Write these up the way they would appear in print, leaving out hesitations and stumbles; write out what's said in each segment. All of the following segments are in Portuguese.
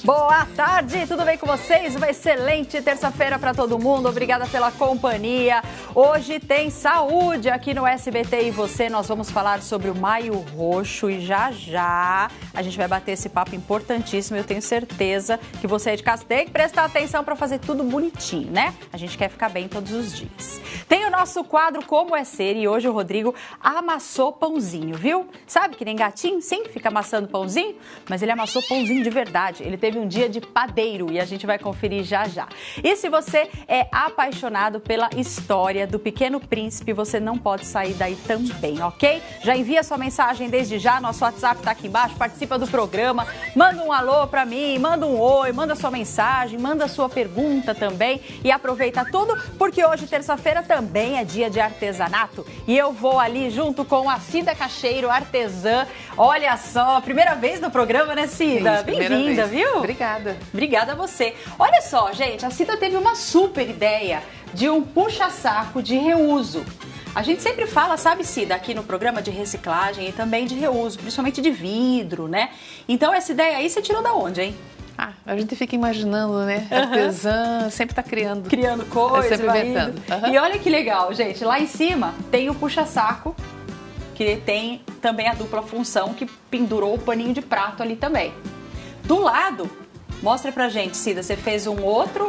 Boa tarde, tudo bem com vocês? Uma excelente terça-feira para todo mundo, obrigada pela companhia. Hoje tem saúde aqui no SBT e você, nós vamos falar sobre o Maio Roxo e já a gente vai bater esse papo importantíssimo. Eu tenho certeza que você aí de casa tem que prestar atenção para fazer tudo bonitinho, né? A gente quer ficar bem todos os dias. Tem o nosso quadro Como é Ser e hoje o Rodrigo amassou pãozinho, viu? Sabe que nem gatinho sempre fica amassando pãozinho? Mas ele amassou pãozinho de verdade, ele teve um dia de padeiro e a gente vai conferir já. E se você é apaixonado pela história do Pequeno Príncipe, você não pode sair daí também, ok? Já envia sua mensagem desde já, nosso WhatsApp tá aqui embaixo, participa do programa, manda um alô pra mim, manda um oi, manda sua mensagem, manda sua pergunta também e aproveita tudo, porque hoje, terça-feira, também é dia de artesanato e eu vou ali junto com a Cida Cacheiro, artesã. Olha só, primeira vez no programa, né, Cida? Bem-vinda, viu? Obrigada. Obrigada a você. Olha só, gente, a Cida teve uma super ideia de um puxa-saco de reuso. A gente sempre fala, sabe, Cida, aqui no programa de reciclagem e também de reuso, principalmente de vidro, né? Então essa ideia aí você tirou da onde, hein? A gente fica imaginando, né? Artesã sempre tá criando coisas, sempre inventando. E olha que legal, gente, lá em cima tem o puxa-saco, que tem também a dupla função, que pendurou o paninho de prato ali também. Do lado, mostra pra gente, Cida, você fez outra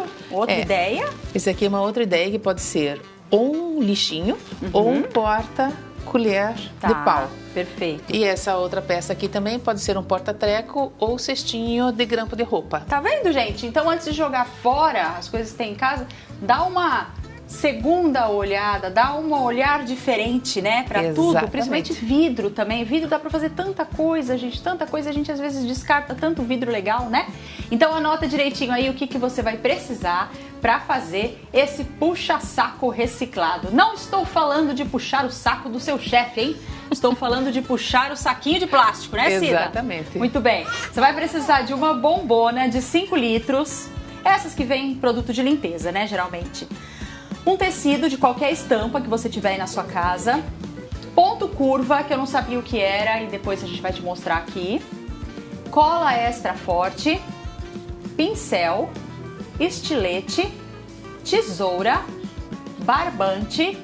ideia? Esse aqui é uma outra ideia que pode ser ou um lixinho ou um porta-colher de pau. Perfeito. E essa outra peça aqui também pode ser um porta-treco ou cestinho de grampo de roupa. Tá vendo, gente? Então, antes de jogar fora as coisas que tem em casa, dá uma segunda olhada, dá um olhar diferente, né, para tudo, principalmente vidro também. Vidro dá para fazer tanta coisa, gente, a gente às vezes descarta tanto vidro legal, né? Então anota direitinho aí o que você vai precisar para fazer esse puxa-saco reciclado. Não estou falando de puxar o saco do seu chefe, hein? Estou falando de puxar o saquinho de plástico, né, Cida? Exatamente. Muito bem. Você vai precisar de uma bombona de 5 litros, essas que vêm produto de limpeza, né, geralmente. Um tecido de qualquer estampa que você tiver aí na sua casa, ponto curva, que eu não sabia o que era e depois a gente vai te mostrar aqui, cola extra forte, pincel, estilete, tesoura, barbante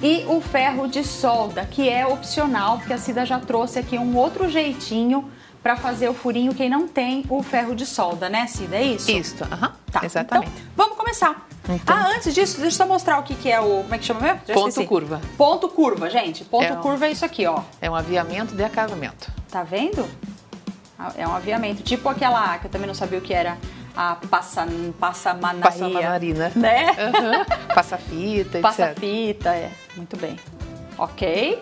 e o ferro de solda, que é opcional, porque a Cida já trouxe aqui um outro jeitinho para fazer o furinho quem não tem o ferro de solda, né, Cida? É isso? Isso, tá. Exatamente. Então, vamos começar. Então. Antes disso, deixa eu só mostrar o que é o... Como é que chama mesmo? Ponto curva. Ponto curva, gente. Ponto curva é isso aqui, ó. É um aviamento de acabamento. Tá vendo? É um aviamento. Tipo aquela que eu também não sabia o que era. A passamarina. Né? Passa-fita, etc. Passa-fita, Muito bem. Ok.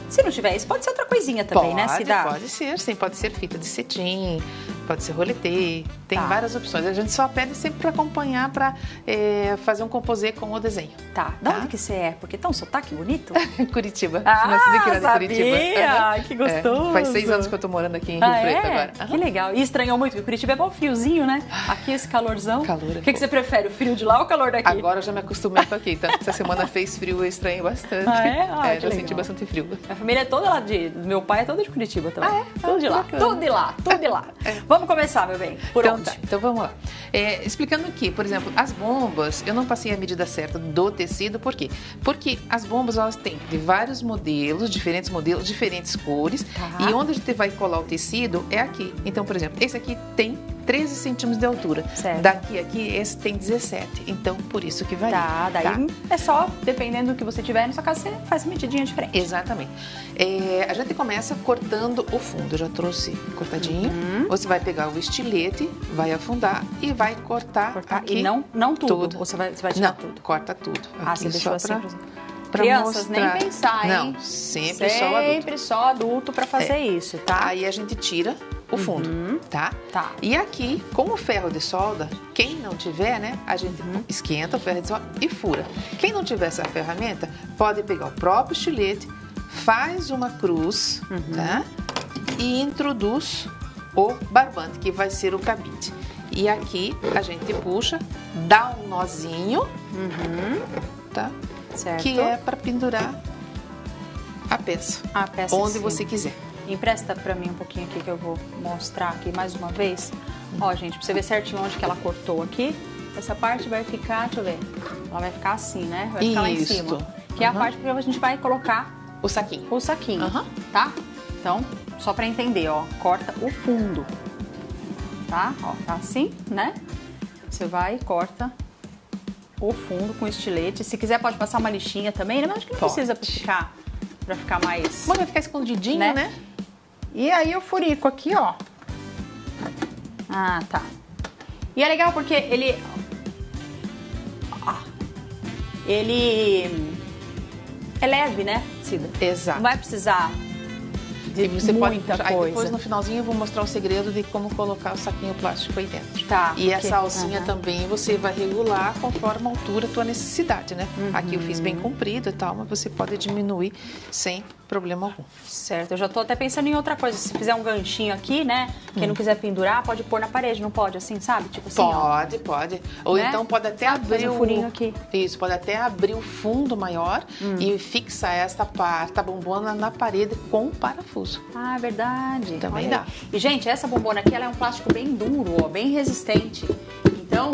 Se não tiver isso, pode ser outra coisinha também, né, Cida? Pode ser, sim. Pode ser fita de cetim, pode ser roletê. Tem várias opções. A gente só pede sempre para acompanhar, para fazer um composê com o desenho. Tá. Da onde que você é? Porque tá um sotaque bonito. Curitiba. Sabia! Curitiba. Que gostoso. Faz 6 anos que eu tô morando aqui em Rio Preto agora. Que legal. E estranhou muito, porque Curitiba é bom friozinho, né? Aqui esse calorzão. Calor. O que você prefere, o frio de lá ou o calor daqui? Agora eu já me acostumei com aqui, tá? Essa semana fez frio, eu estranhei bastante. Que eu legal. senti bastante frio. Minha família é toda lá meu pai é todo de Curitiba também. Tudo de lá. Bacana. Tudo de lá. Vamos começar, meu bem. Por onde? Então vamos lá. Explicando aqui, por exemplo, as bombas, eu não passei a medida certa do tecido, por quê? Porque as bombas, elas têm de vários modelos, diferentes cores, e onde a gente vai colar o tecido é aqui. Então, por exemplo, esse aqui tem 13 centímetros de altura. Certo. Daqui aqui, esse tem 17. Então, por isso que varia. Daí é só, dependendo do que você tiver na sua casa, você faz uma medidinha diferente. Exatamente. A gente começa cortando o fundo. Eu já trouxe cortadinho. Você vai pegar o estilete, vai afundar e vai cortar aqui. E não tudo. Você vai tirar tudo? Corta tudo. Você deixou assim pra crianças, mostrar. nem pensar, hein? Não, sempre só adulto. Sempre só adulto pra fazer isso, tá? Aí a gente tira o fundo, tá? E aqui, com o ferro de solda, quem não tiver, né, a gente esquenta o ferro de solda e fura. Quem não tiver essa ferramenta, pode pegar o próprio estilete, faz uma cruz, tá? E introduz o barbante, que vai ser o cabide. E aqui a gente puxa, dá um nozinho, tá? Certo. Que é para pendurar a peça. A peça onde você quiser. Empresta para mim um pouquinho aqui que eu vou mostrar aqui mais uma vez Ó, gente, pra você ver certinho onde que ela cortou aqui, essa parte vai ficar, deixa eu ver, ela vai ficar assim, né? Vai ficar lá em cima. Que é a parte que a gente vai colocar o saquinho. O saquinho, tá? Então, só pra entender, ó, corta o fundo, tá? Ó, tá assim, né? Você vai e corta o fundo com estilete. Se quiser pode passar uma lixinha também, né? Mas acho que não precisa pra ficar mais... Mas vai ficar escondidinho, né? E aí o furico aqui, ó. Ah, tá. E é legal porque ele... Ele é leve, né, Cida? Exato. Não vai precisar de muita coisa. Aí depois no finalzinho eu vou mostrar o segredo de como colocar o saquinho plástico aí dentro. Tá. E essa alcinha também você vai regular conforme a altura, a tua necessidade, né? Aqui eu fiz bem comprido e tal, mas você pode diminuir sem problema algum. Certo, eu já tô até pensando em outra coisa. Se fizer um ganchinho aqui, né? Quem não quiser pendurar, pode pôr na parede, não pode? Assim, sabe? Tipo assim, pode. Ou né? Então pode até abrir um furinho aqui. Isso, pode até abrir o fundo maior e fixar esta parte, a bombona na parede com parafuso. Ah, verdade. Também dá. E, gente, essa bombona aqui, ela é um plástico bem duro, ó, bem resistente. Então,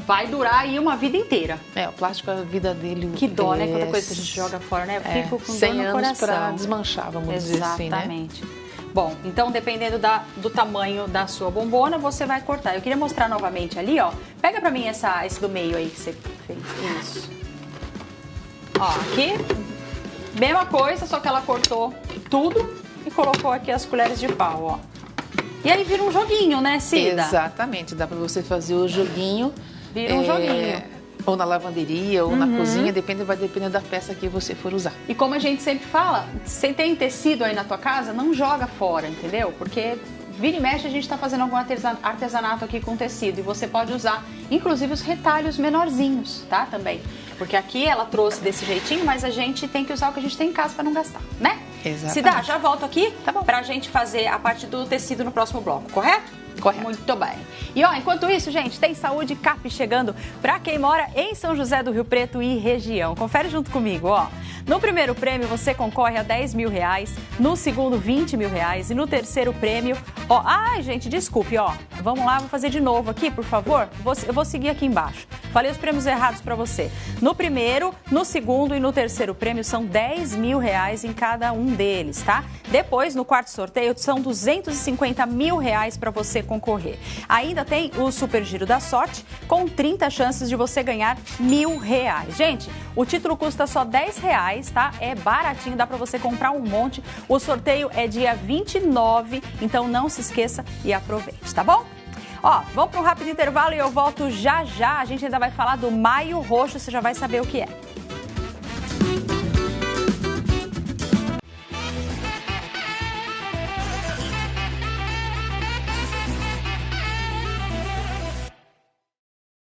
vai durar aí uma vida inteira. O plástico, a vida dele... Que dó, né? Quanta coisa que a gente joga fora, né? Eu fico com dor no coração. Pra desmanchar, vamos dizer assim, né? Exatamente. Bom, então, dependendo do tamanho da sua bombona, você vai cortar. Eu queria mostrar novamente ali, ó. Pega pra mim esse do meio aí que você fez. Isso. Ó, aqui, mesma coisa, só que ela cortou tudo e colocou aqui as colheres de pau, ó. E aí vira um joguinho, né, Cida? Exatamente, dá pra você fazer o joguinho. Vira um joguinho. Ou na lavanderia, ou na cozinha, vai depender da peça que você for usar. E como a gente sempre fala, se tem tecido aí na tua casa, não joga fora, entendeu? Porque vira e mexe a gente tá fazendo algum artesanato aqui com tecido e você pode usar, inclusive, os retalhos menorzinhos, tá? Também. Porque aqui ela trouxe desse jeitinho, mas a gente tem que usar o que a gente tem em casa para não gastar, né? Exatamente. Cida, já volto aqui tá pra gente fazer a parte do tecido no próximo bloco, correto? Correto. Muito bem. E ó, enquanto isso, gente, tem Saúde Cap chegando para quem mora em São José do Rio Preto e região. Confere junto comigo, ó. No primeiro prêmio você concorre a R$10 mil, no segundo R$20 mil e no terceiro prêmio, ó, ai gente, desculpe, ó, vamos lá, vou fazer de novo aqui, por favor, eu vou seguir aqui embaixo. Falei os prêmios errados para você. No primeiro, no segundo e no terceiro prêmio são R$10 mil em cada um deles, tá? Depois, no quarto sorteio, são R$250 mil para você concorrer. Ainda tem o Super Giro da Sorte, com 30 chances de você ganhar R$1.000. Gente, o título custa só R$10, tá? É baratinho, dá para você comprar um monte. O sorteio é dia 29, então não se esqueça e aproveite, tá bom? Ó, vamos para um rápido intervalo e eu volto já já. A gente ainda vai falar do Maio Roxo, você já vai saber o que é.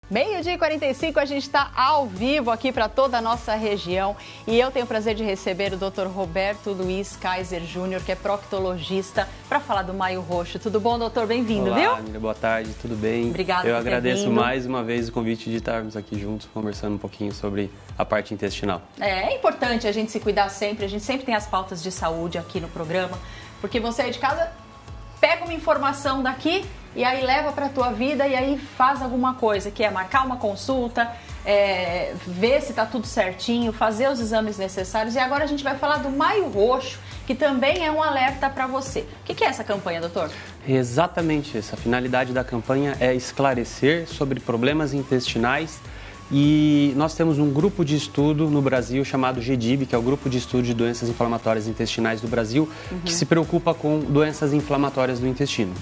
Meio-dia e 45, a gente está ao vivo aqui para toda a nossa região e eu tenho o prazer de receber o Dr. Roberto Luiz Kaiser Júnior, que é proctologista, para falar do Maio Roxo. Tudo bom, doutor? Bem-vindo, viu? Olá, Miriam, boa tarde, tudo bem? Obrigada Eu por ter agradeço vindo. mais uma vez o convite de estarmos aqui juntos, conversando um pouquinho sobre a parte intestinal. É importante a gente se cuidar sempre, a gente sempre tem as pautas de saúde aqui no programa, porque você aí de casa pega uma informação daqui e aí leva para a tua vida e aí faz alguma coisa, que é marcar uma consulta, ver se está tudo certinho, fazer os exames necessários. E agora a gente vai falar do Maio Roxo, que também é um alerta para você. O que é essa campanha, doutor? Exatamente isso. A finalidade da campanha é esclarecer sobre problemas intestinais. E nós temos um grupo de estudo no Brasil chamado GEDIB, que é o Grupo de Estudo de Doenças Inflamatórias Intestinais do Brasil, que se preocupa com doenças inflamatórias do intestino.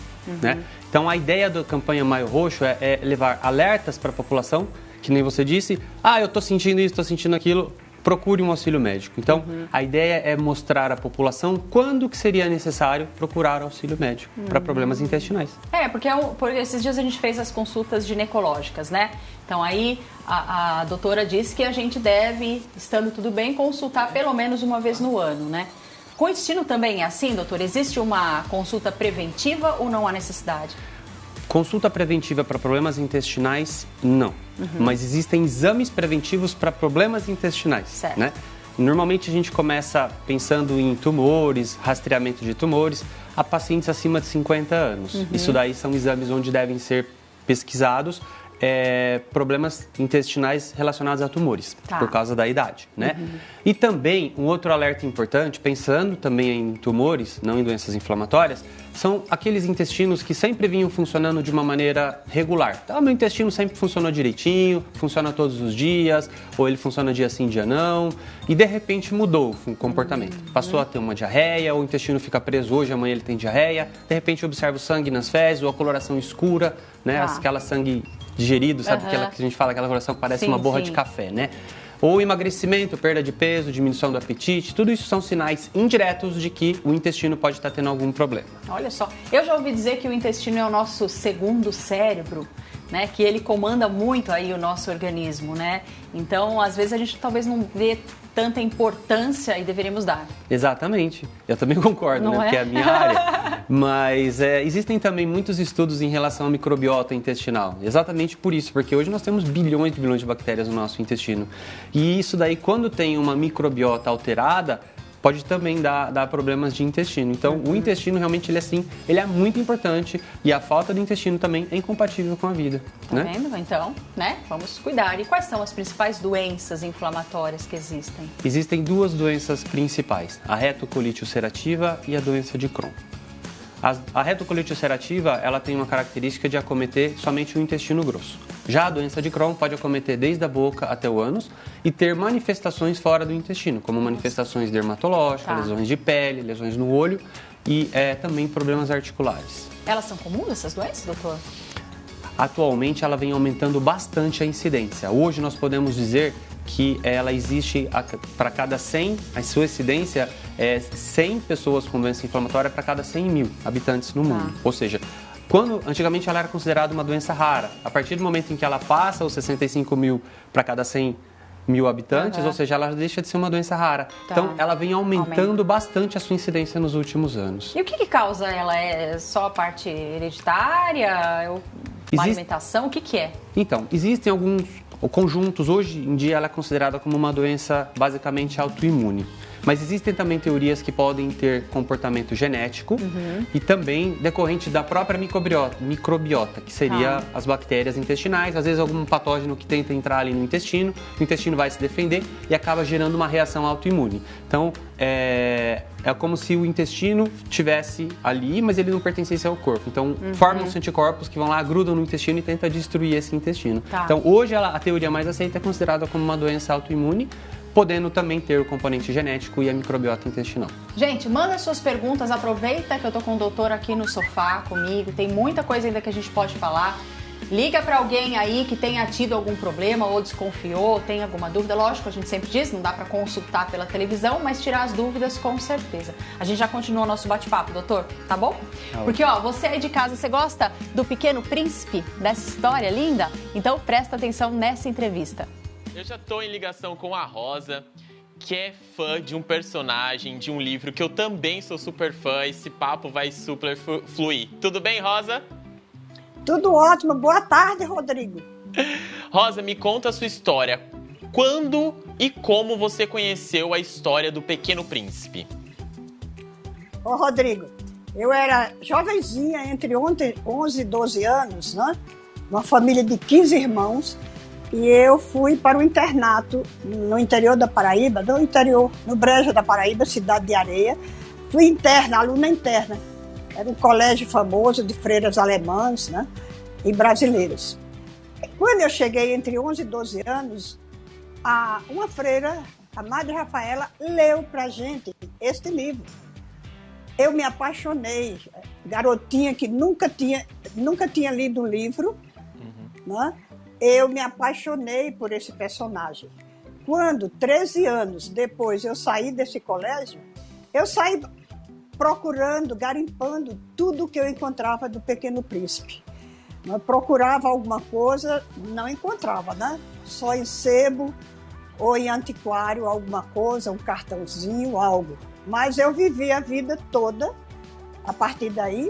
Né? Então, a ideia da campanha Maio Roxo é levar alertas para a população, que nem você disse, eu estou sentindo isso, estou sentindo aquilo, procure um auxílio médico. Então, a ideia é mostrar à população quando que seria necessário procurar auxílio médico para problemas intestinais. Porque esses dias a gente fez as consultas ginecológicas, né? Então aí a doutora disse que a gente deve, estando tudo bem, consultar pelo menos uma vez no ano, né? Com o intestino também é assim, doutor? Existe uma consulta preventiva ou não há necessidade? Consulta preventiva para problemas intestinais, não. Mas existem exames preventivos para problemas intestinais, certo. né? Normalmente a gente começa pensando em tumores, rastreamento de tumores, a pacientes acima de 50 anos. Isso daí são exames onde devem ser pesquisados problemas intestinais relacionados a tumores, por causa da idade, né? E também, um outro alerta importante, pensando também em tumores, não em doenças inflamatórias, são aqueles intestinos que sempre vinham funcionando de uma maneira regular. Então, meu intestino sempre funcionou direitinho, funciona todos os dias, ou ele funciona dia sim, dia não, e de repente mudou o comportamento. Passou a ter uma diarreia, o intestino fica preso hoje, amanhã ele tem diarreia, de repente observa o sangue nas fezes, ou a coloração escura, né? Aquela sangue digerido, sabe? Aquela que a gente fala, aquela coloração que parece uma borra de café, né? Ou emagrecimento, perda de peso, diminuição do apetite, tudo isso são sinais indiretos de que o intestino pode estar tendo algum problema. Olha só, eu já ouvi dizer que o intestino é o nosso segundo cérebro, né? Que ele comanda muito aí o nosso organismo, né? Então, às vezes a gente talvez não dê tanta importância e deveríamos dar. Exatamente, eu também concordo, né? Porque é a minha área. Mas existem também muitos estudos em relação à microbiota intestinal. Exatamente por isso, porque hoje nós temos bilhões e bilhões de bactérias no nosso intestino. E isso daí, quando tem uma microbiota alterada, pode também dar problemas de intestino. Então, o intestino realmente ele é muito importante e a falta do intestino também é incompatível com a vida. Tá vendo? Então, né? Vamos cuidar. E quais são as principais doenças inflamatórias que existem? Existem duas doenças principais, a retocolite ulcerativa e a doença de Crohn. A retocolite ulcerativa, ela tem uma característica de acometer somente o intestino grosso. Já a doença de Crohn pode acometer desde a boca até o ânus e ter manifestações fora do intestino, como manifestações dermatológicas, lesões de pele, lesões no olho e também problemas articulares. Elas são comuns, essas doenças, doutor? Atualmente, ela vem aumentando bastante a incidência. Hoje, nós podemos dizer que ela existe para cada 100, a sua incidência é 100 pessoas com doença inflamatória para cada 100 mil habitantes no mundo. Ou seja, antigamente ela era considerada uma doença rara. A partir do momento em que ela passa os 65 mil para cada 100 mil habitantes, ou seja, ela deixa de ser uma doença rara. Então, ela vem aumentando bastante a sua incidência nos últimos anos. E o que causa ela? É só a parte hereditária? Uma alimentação? O que é? Então, existem alguns conjuntos. Hoje em dia ela é considerada como uma doença basicamente autoimune. Mas existem também teorias que podem ter comportamento genético e também decorrente da própria microbiota, que seria as bactérias intestinais, às vezes algum patógeno que tenta entrar ali no intestino, o intestino vai se defender e acaba gerando uma reação autoimune. Então, é como se o intestino estivesse ali, mas ele não pertencesse ao corpo. Então, formam-se anticorpos que vão lá, grudam no intestino e tentam destruir esse intestino. Então, hoje a teoria mais aceita é considerada como uma doença autoimune, podendo também ter o componente genético e a microbiota intestinal. Gente, manda suas perguntas, aproveita que eu tô com o doutor aqui no sofá comigo, tem muita coisa ainda que a gente pode falar. Liga para alguém aí que tenha tido algum problema ou desconfiou, tem alguma dúvida. Lógico, a gente sempre diz, não dá para consultar pela televisão, mas tirar as dúvidas com certeza. A gente já continua o nosso bate-papo, doutor, tá bom? Porque, você aí de casa, você gosta do Pequeno Príncipe, dessa história linda? Então presta atenção nessa entrevista. Eu já tô em ligação com a Rosa, que é fã de um personagem, de um livro que eu também sou super fã. Esse papo vai super fluir. Tudo bem, Rosa? Tudo ótimo. Boa tarde, Rodrigo. Rosa, me conta a sua história. Quando e como você conheceu a história do Pequeno Príncipe? Ô, Rodrigo, eu era jovenzinha, entre 11 e 12 anos, né? Uma família de 15 irmãos. E eu fui para o internato no interior da Paraíba, no Brejo da Paraíba, cidade de Areia. Fui interna, aluna interna. Era um colégio famoso de freiras alemãs, né, e brasileiras. Quando eu cheguei entre 11 e 12 anos, uma freira, a Madre Rafaela, leu para a gente este livro. Eu me apaixonei, garotinha que nunca tinha lido um livro, né? Eu me apaixonei por esse personagem. Quando, 13 anos depois, eu saí desse colégio, eu saí procurando, garimpando tudo que eu encontrava do Pequeno Príncipe. Eu procurava alguma coisa, não encontrava, né? Só em sebo ou em antiquário, alguma coisa, um cartãozinho, algo. Mas eu vivi a vida toda, a partir daí,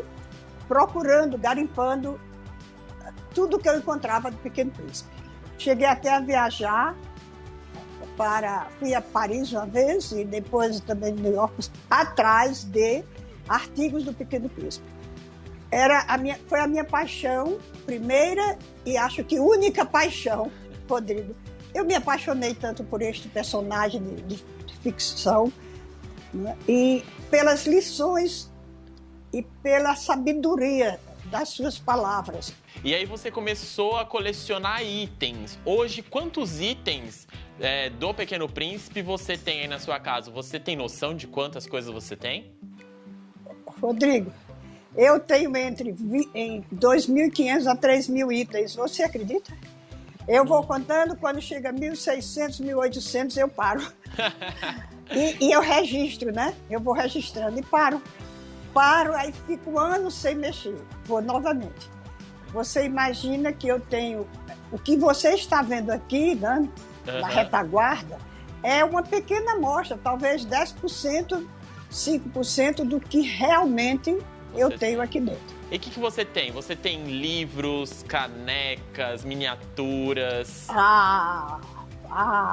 procurando, garimpando tudo que eu encontrava do Pequeno Príncipe. Cheguei até a viajar fui a Paris uma vez e depois também em New York, atrás de artigos do Pequeno Príncipe. Foi a minha paixão, primeira e acho que única paixão, Rodrigo. Eu me apaixonei tanto por este personagem de ficção, né? E pelas lições e pela sabedoria das suas palavras. E aí você começou a colecionar itens. Hoje, quantos itens do Pequeno Príncipe você tem aí na sua casa? Você tem noção de quantas coisas você tem? Rodrigo, eu tenho entre 2.500 a 3.000 itens. Você acredita? Eu vou contando, quando chega a 1.600, 1.800, eu paro. E eu registro, né? Eu vou registrando e paro. Aí fico anos sem mexer. Vou novamente. Você imagina que eu tenho... O que você está vendo aqui, né, na retaguarda, é uma pequena amostra, talvez 10%, 5% do que realmente eu tenho aqui dentro. E o que você tem? Você tem livros, canecas, miniaturas?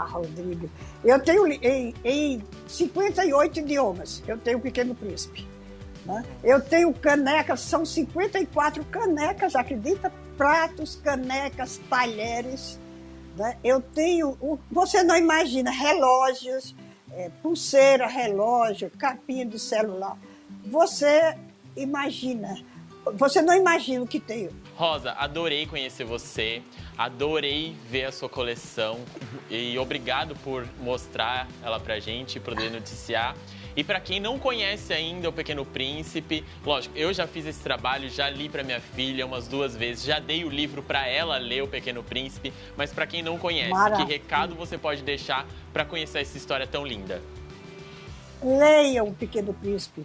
Rodrigo. Eu tenho em 58 idiomas, eu tenho o Pequeno Príncipe. Né? Eu tenho canecas, são 54 canecas, acredita? Pratos, canecas, talheres. Né? Eu tenho, você não imagina, relógios, pulseira, relógio, capinha de celular. Você não imagina o que tenho. Rosa, adorei conhecer você, adorei ver a sua coleção e obrigado por mostrar ela pra gente, poder noticiar. E para quem não conhece ainda o Pequeno Príncipe, lógico, eu já fiz esse trabalho, já li para minha filha umas 2 vezes, já dei o livro para ela ler o Pequeno Príncipe, mas para quem não conhece, que recado você pode deixar para conhecer essa história tão linda? Leia o Pequeno Príncipe.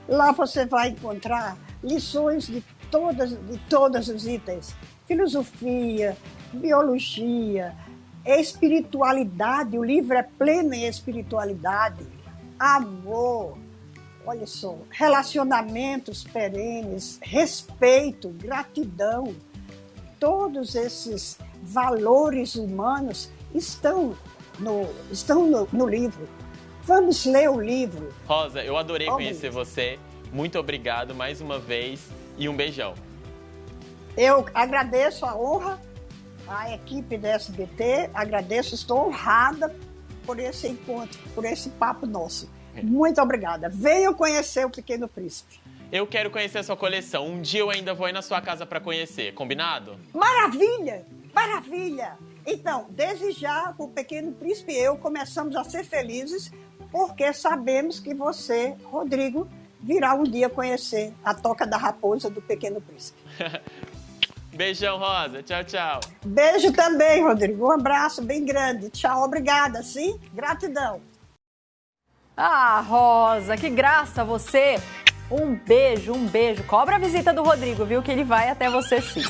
Lá você vai encontrar lições de todos os itens. Filosofia, biologia, espiritualidade. O livro é pleno em espiritualidade. Amor, olha só, relacionamentos perenes, respeito, gratidão. Todos esses valores humanos estão no livro. Vamos ler o livro. Rosa, eu adorei conhecer você. Muito obrigado mais uma vez e um beijão. Eu agradeço a honra à equipe da SBT, estou honrada por esse encontro, por esse papo nosso. Muito obrigada. Venham conhecer o Pequeno Príncipe. Eu quero conhecer a sua coleção. Um dia eu ainda vou ir na sua casa para conhecer. Combinado? Maravilha! Maravilha! Então, desde já, o Pequeno Príncipe e eu começamos a ser felizes porque sabemos que você, Rodrigo, virá um dia conhecer a Toca da Raposa do Pequeno Príncipe. Beijão, Rosa. Tchau, tchau. Beijo também, Rodrigo. Um abraço bem grande. Tchau, obrigada, sim? Gratidão. Rosa, que graça você. Um beijo. Cobra a visita do Rodrigo, viu? Que ele vai até você sim.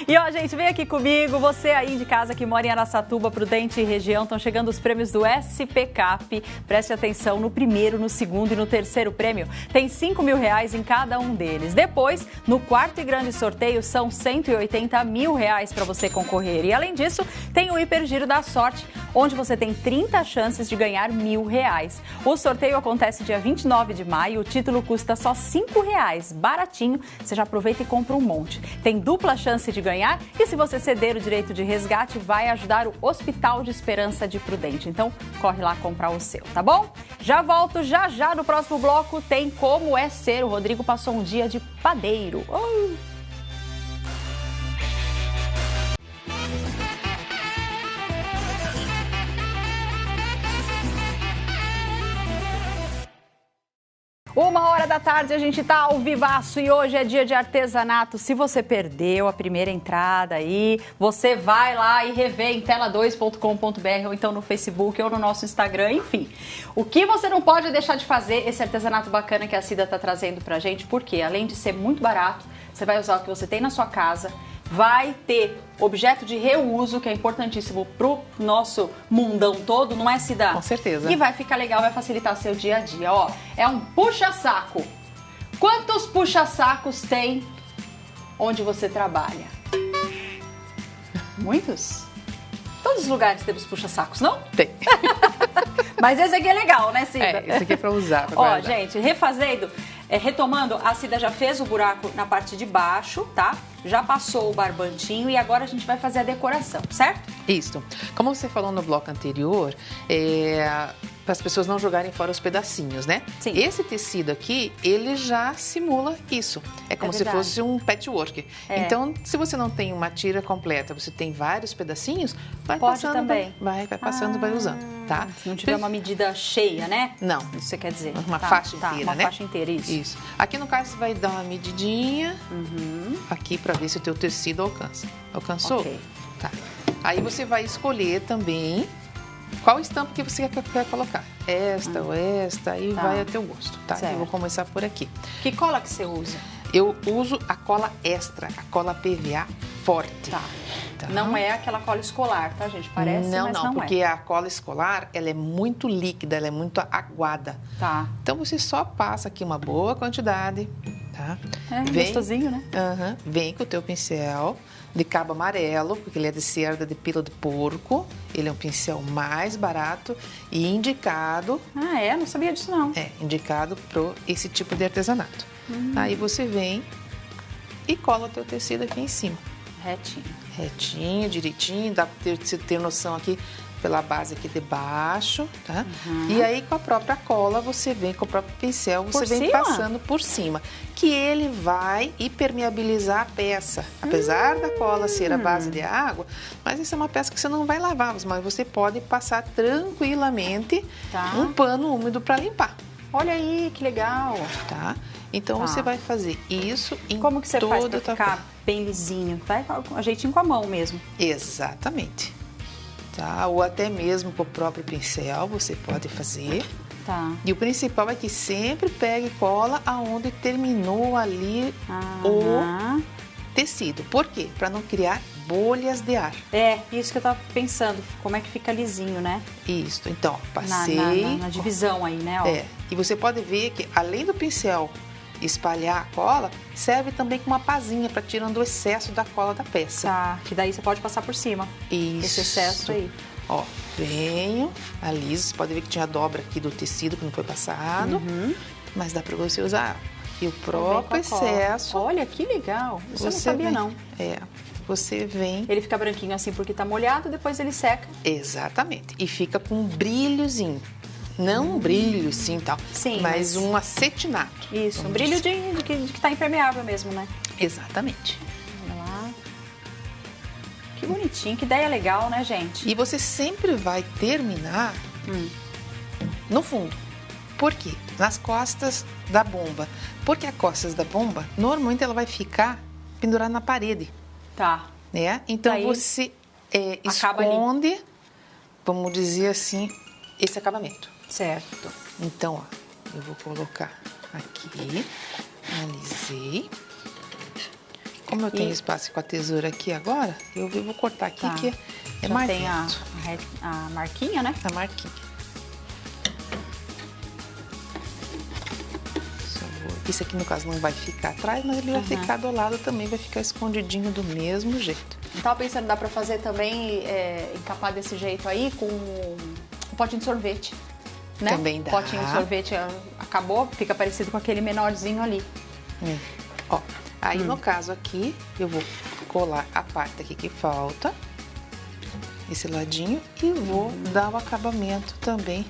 E ó, gente, vem aqui comigo. Você aí de casa que mora em Araçatuba, Prudente e região, estão chegando os prêmios do SPCap. Preste atenção no primeiro, no segundo e no terceiro prêmio. Tem R$5 mil em cada um deles. Depois, no quarto e grande sorteio, são R$180 mil para você concorrer. E além disso, tem o Hipergiro da Sorte, onde você tem 30 chances de ganhar R$1.000. O sorteio acontece dia 29 de maio. O título custa só R$5, baratinho, você já aproveita e compra um monte. Tem dupla chance de ganhar e se você ceder o direito de resgate, vai ajudar o Hospital de Esperança de Prudente. Então, corre lá comprar o seu, tá bom? Já volto já no próximo bloco, tem Como é Ser. O Rodrigo passou um dia de padeiro. Uma hora da tarde, a gente tá ao vivaço e hoje é dia de artesanato. Se você perdeu a primeira entrada aí, você vai lá e revê em tela2.com.br ou então no Facebook ou no nosso Instagram, enfim. O que você não pode deixar de fazer, esse artesanato bacana que a Cida tá trazendo pra gente, porque além de ser muito barato, você vai usar o que você tem na sua casa, vai ter objeto de reuso, que é importantíssimo pro nosso mundão todo, não é, Cida? Com certeza. E vai ficar legal, vai facilitar seu dia a dia, ó. É um puxa-saco. Quantos puxa-sacos tem onde você trabalha? Muitos? Então todos os lugares temos puxa-sacos, não? Tem. Mas esse aqui é legal, né, Cida? Esse aqui é pra usar. Pra Ó, guardar. gente, refazendo, retomando, a Cida já fez o buraco na parte de baixo, tá? Já passou o barbantinho e agora a gente vai fazer a decoração, certo? Isso. Como você falou no bloco anterior, para as pessoas não jogarem fora os pedacinhos, né? Sim. Esse tecido aqui, ele já simula isso. É como se verdade. fosse um patchwork. É. Então, se você não tem uma tira completa, você tem vários pedacinhos, vai Pode passando, também. vai passando, vai usando, tá? Se não tiver uma medida cheia, né? Não. Isso você quer dizer? Uma faixa inteira, uma né? faixa inteira, isso. Isso. Aqui no caso, você vai dar uma medidinha aqui para ver se o teu tecido alcança. Alcançou? Ok. Tá. Aí você vai escolher também qual estampa que você quer colocar. Esta ou esta, aí Tá. vai a teu gosto, tá? Certo. Eu vou começar por aqui. Que cola que você usa? Eu uso a cola extra, a cola PVA forte. Tá. Tá. Não é aquela cola escolar, tá, gente? Parece, não, mas não, não porque é. a cola escolar, ela é muito líquida, ela é muito aguada. Tá. Então você só passa aqui uma boa quantidade, tá? Gostosinho, né? Aham. Vem com o teu pincel de cabo amarelo, porque ele é de cerda de pila de porco. Ele é um pincel mais barato e indicado, Ah, é? Não sabia disso, não. indicado para esse tipo de artesanato. Aí você vem e cola o teu tecido aqui em cima. Retinho. Retinho, direitinho, dá para você ter noção aqui pela base aqui de baixo, tá? E aí com a própria cola você vem, com o próprio pincel, você Por vem cima? passando por cima, que ele vai impermeabilizar a peça. Apesar da cola ser a base de água, mas essa é uma peça que você não vai lavar, mas você pode passar tranquilamente Tá. um pano úmido para limpar, Olha aí, que legal. tá? Então Tá. você vai fazer isso em Como que você toda faz pra a tua ficar bem lisinho? Vai com a jeitinho com a mão mesmo. Exatamente. Tá? Ou até mesmo com o próprio pincel, você pode fazer. Tá. E o principal é que sempre pegue cola aonde terminou ali Aham. o tecido. Por quê? Para não criar bolhas de ar. É, isso que eu tava pensando. Como é que fica lisinho, né? Isso. Então, ó, Na passei. na divisão aí, né? Ó. E você pode ver que além do pincel espalhar a cola, serve também como uma pazinha para tirando o excesso da cola da peça. Tá, que daí você pode passar por cima. Isso. Esse excesso aí. Ó, venho, aliso. Você pode ver que tinha dobra aqui do tecido que não foi passado. Mas dá para você usar aqui o próprio Vem com a cola. excesso. Olha, que legal. Isso eu não sabia, vem, não. Você vem. Ele fica branquinho assim porque tá molhado, depois ele seca. Exatamente. E fica com um brilhozinho. Não um brilho assim tal, Sim, mas mas- um acetinato. Isso, vamos um brilho dizer. de que tá impermeável mesmo, né? Exatamente. Olha lá. Que bonitinho, que ideia legal, né, gente? E você sempre vai terminar no fundo. Por quê? Nas costas da bomba. Porque as costas da bomba, normalmente ela vai ficar pendurada na parede, Tá. né? Então Daí, você acaba ali. esconde, vamos dizer assim, esse acabamento. Certo. Então, ó, eu vou colocar aqui, alisei. Como eu tenho espaço com a tesoura aqui agora, eu vou cortar aqui, Tá. que é Já mais tem lento. a marquinha, né? A marquinha. Isso aqui, no caso, não vai ficar atrás, mas ele vai ficar do lado também, vai ficar escondidinho do mesmo jeito. Eu tava pensando, dá pra fazer também, encapar desse jeito aí com um potinho de sorvete, né? Também dá. Potinho de sorvete acabou, fica parecido com aquele menorzinho ali. Ó, aí no caso aqui, eu vou colar a parte aqui que falta, esse ladinho, e vou dar o acabamento também,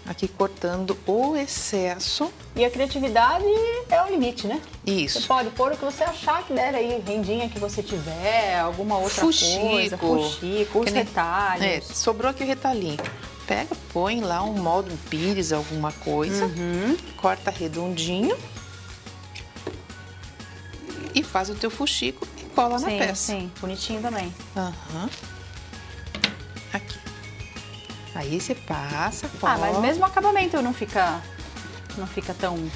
aqui cortando o excesso. E a criatividade é o limite, né? Isso. Você pode pôr o que você achar que der aí, rendinha que você tiver, alguma outra coisa, fuxico, os Que nem- retalhos. sobrou aqui o retalhinho. Pega, põe lá um molde, um pires, alguma coisa, corta redondinho e faz o teu fuxico e cola na Sim, peça. sim, bonitinho também. Aham. Aqui. Aí você passa, Ah, mas cola. mesmo o acabamento não fica tão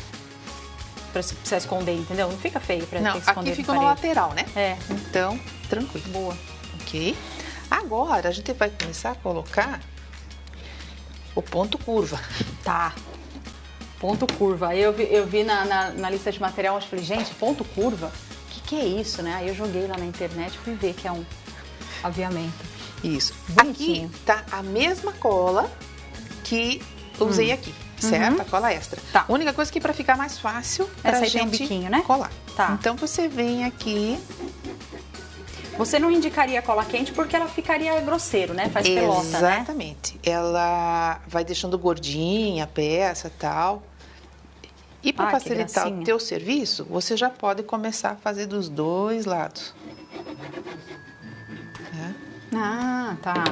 pra se precisar esconder, entendeu? Não fica feio pra Não, ter que esconder aqui na fica na parede. lateral, né? É, Então, tranquilo. boa. Ok? Agora, a gente vai começar a colocar o ponto curva. Tá. Ponto curva. Aí eu vi na lista de material, eu falei, gente, ponto curva? O que é isso, né? Aí eu joguei lá na internet e fui ver que é um aviamento. Isso. Bonitinho. Aqui tá a mesma cola que usei aqui, certo? A cola extra. Tá. A única coisa que para ficar mais fácil Essa pra aí tem um gente biquinho, né? colar. Tá. Então você vem aqui. Você não indicaria cola quente porque ela ficaria grosseiro, né? Faz pelota, né? Exatamente. Ela vai deixando gordinha a peça e tal. E para Ah, que facilitar o gracinha. teu serviço, você já pode começar a fazer dos dois lados. Né? Ah, tá.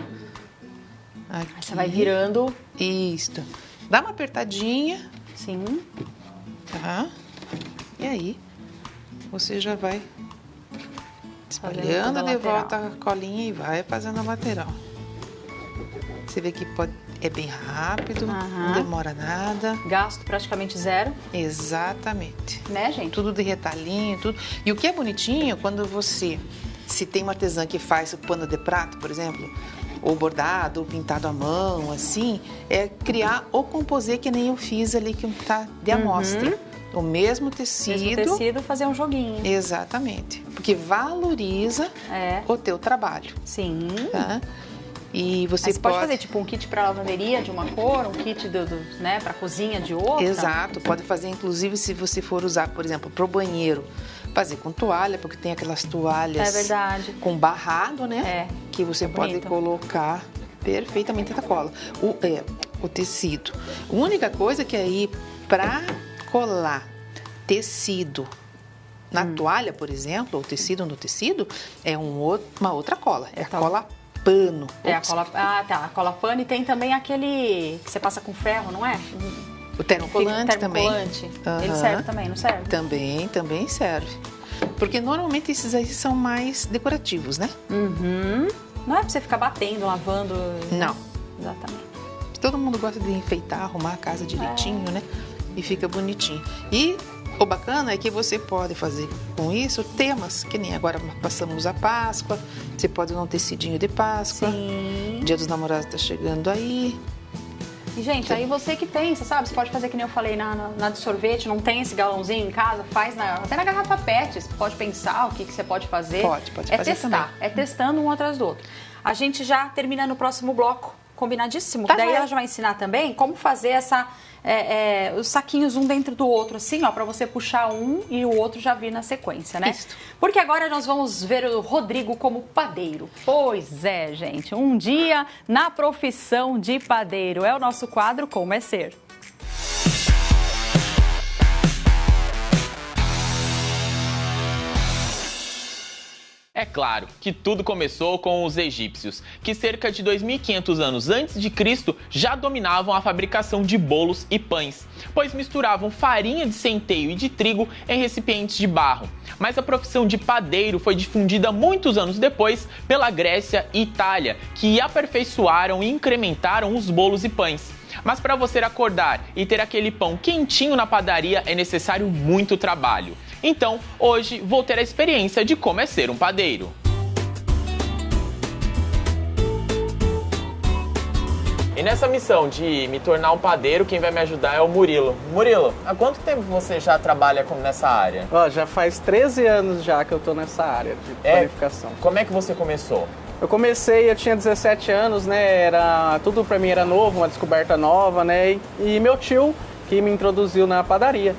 Aí Aqui. você vai virando, Isto. Dá uma apertadinha, sim. tá? E aí, você já vai Fazendo espalhando toda a de lateral. volta a colinha e vai fazendo a lateral. Você vê que é bem rápido, não Aham. demora nada. Gasto praticamente zero, Exatamente. né, gente? Tudo de retalhinho, tudo. E o que é bonitinho, quando você, se tem uma artesã que faz o pano de prato, por exemplo, ou bordado, ou pintado à mão, assim, é criar ou composê que nem eu fiz ali, que tá de amostra. O mesmo tecido. Mesmo tecido, fazer um joguinho. Exatamente. Porque valoriza É, o teu trabalho, sim. tá? E você, Aí você pode fazer tipo um kit para lavanderia de uma cor, um kit né, para cozinha de outra. Exato, pode fazer inclusive se você for usar, por exemplo, pro banheiro, fazer com toalha, porque tem aquelas toalhas É verdade. com barrado, né? É, Que você é pode bonito. colocar perfeitamente na cola. O tecido. A única coisa que aí, para colar tecido na toalha, por exemplo, ou tecido no tecido, é uma outra cola. É a Então. cola pano. É a cola. Ah, tá. A cola pano e tem também aquele que você passa com ferro, não é? O termocolante também. Termocolante. Ele Aham. serve também, não serve? Também serve. Porque normalmente esses aí são mais decorativos, né? Uhum. Não é pra você ficar batendo, lavando. Não. Exatamente. Todo mundo gosta de enfeitar, arrumar a casa direitinho, né? E fica bonitinho. E o bacana é que você pode fazer com isso temas, que nem agora passamos a Páscoa, você pode usar um tecidinho de Páscoa. Sim. Dia dos Namorados tá chegando aí. E, gente, aí você que pensa, sabe? Você pode fazer que nem eu falei na de sorvete, não tem esse galãozinho em casa, faz até na garrafa PET. Você pode pensar o que você pode fazer. Pode é fazer testar, também. é testando um atrás do outro. A gente já termina no próximo bloco, combinadíssimo? Tá Daí joia. ela já vai ensinar também como fazer os saquinhos um dentro do outro, assim, ó, pra você puxar um e o outro já vir na sequência, né? Isso. Porque agora nós vamos ver o Rodrigo como padeiro. Pois é, gente, um dia na profissão de padeiro. É o nosso quadro Como é Ser. É claro que tudo começou com os egípcios, que cerca de 2.500 anos antes de Cristo já dominavam a fabricação de bolos e pães, pois misturavam farinha de centeio e de trigo em recipientes de barro. Mas a profissão de padeiro foi difundida muitos anos depois pela Grécia e Itália, que aperfeiçoaram e incrementaram os bolos e pães. Mas para você acordar e ter aquele pão quentinho na padaria é necessário muito trabalho. Então, hoje vou ter a experiência de como é ser um padeiro. E nessa missão de me tornar um padeiro, quem vai me ajudar é o Murilo. Murilo, há quanto tempo você já trabalha nessa área? Ó, já faz 13 anos já que eu tô nessa área de qualificação. Como é que você começou? Eu tinha 17 anos, né? Tudo pra mim era novo, uma descoberta nova, né? E meu tio que me introduziu na padaria.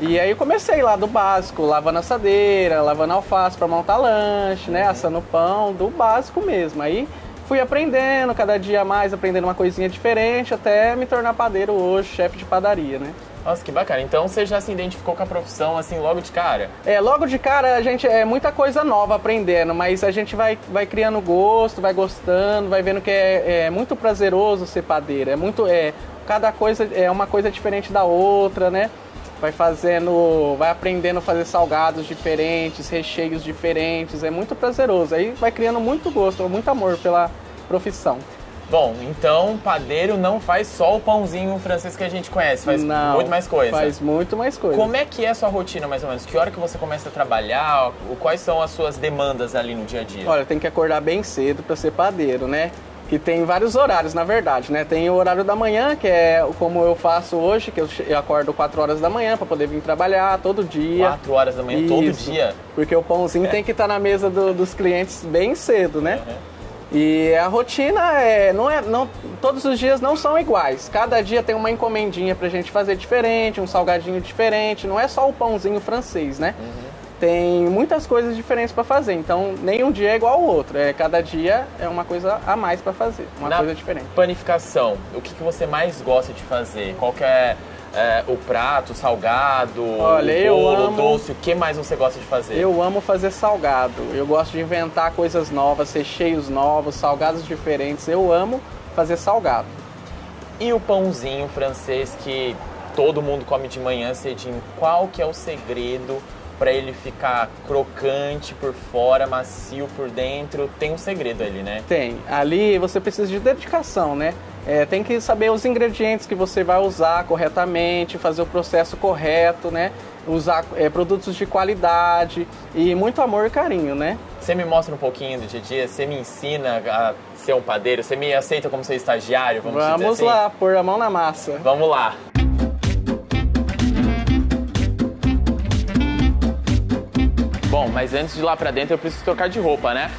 E aí eu comecei lá do básico, lavando assadeira, lavando alface para montar lanche, né? Assando pão, do básico mesmo. Aí fui aprendendo cada dia mais, aprendendo uma coisinha diferente, até me tornar padeiro hoje, chefe de padaria, né? Nossa, que bacana. Então você já se identificou com a profissão assim logo de cara? Logo de cara a gente é muita coisa nova aprendendo, mas a gente vai criando gosto, vai gostando, vai vendo que é muito prazeroso ser padeiro. Cada coisa é uma coisa diferente da outra, né? Vai aprendendo a fazer salgados diferentes, recheios diferentes, é muito prazeroso. Aí vai criando muito gosto, muito amor pela profissão. Bom, então padeiro não faz só o pãozinho francês que a gente conhece, faz muito mais coisa. Faz muito mais coisa. Como é que é a sua rotina, mais ou menos? Que hora que você começa a trabalhar? Quais são as suas demandas ali no dia a dia? Olha, tem que acordar bem cedo para ser padeiro, né? Que tem vários horários, na verdade, né? Tem o horário da manhã, que é como eu faço hoje, que eu acordo 4 horas da manhã para poder vir trabalhar todo dia. 4 horas da manhã, todo dia? Porque o pãozinho tem que estar na mesa dos clientes bem cedo, né? Uhum. E a rotina todos os dias não são iguais. Cada dia tem uma encomendinha pra gente fazer diferente, um salgadinho diferente. Não é só o pãozinho francês, né? Tem muitas coisas diferentes para fazer. Então, nenhum dia é igual ao outro. Cada dia é uma coisa a mais para fazer, coisa diferente. Panificação, o que você mais gosta de fazer? Qual que é o prato, o salgado, Olha, o bolo, o doce? O que mais você gosta de fazer? Eu amo fazer salgado. Eu gosto de inventar coisas novas, recheios novos, salgados diferentes. Eu amo fazer salgado. E o pãozinho francês que todo mundo come de manhã cedinho, qual que é o segredo para ele ficar crocante por fora, macio por dentro? Tem um segredo ali, né? Tem. Ali você precisa de dedicação, né? Tem que saber os ingredientes que você vai usar corretamente, fazer o processo correto, né? Usar produtos de qualidade e muito amor e carinho, né? Você me mostra um pouquinho do dia a dia? Você me ensina a ser um padeiro? Você me aceita como seu estagiário? Vamos dizer assim? Lá, pôr a mão na massa. Vamos lá. Bom, mas antes de ir lá pra dentro eu preciso trocar de roupa, né?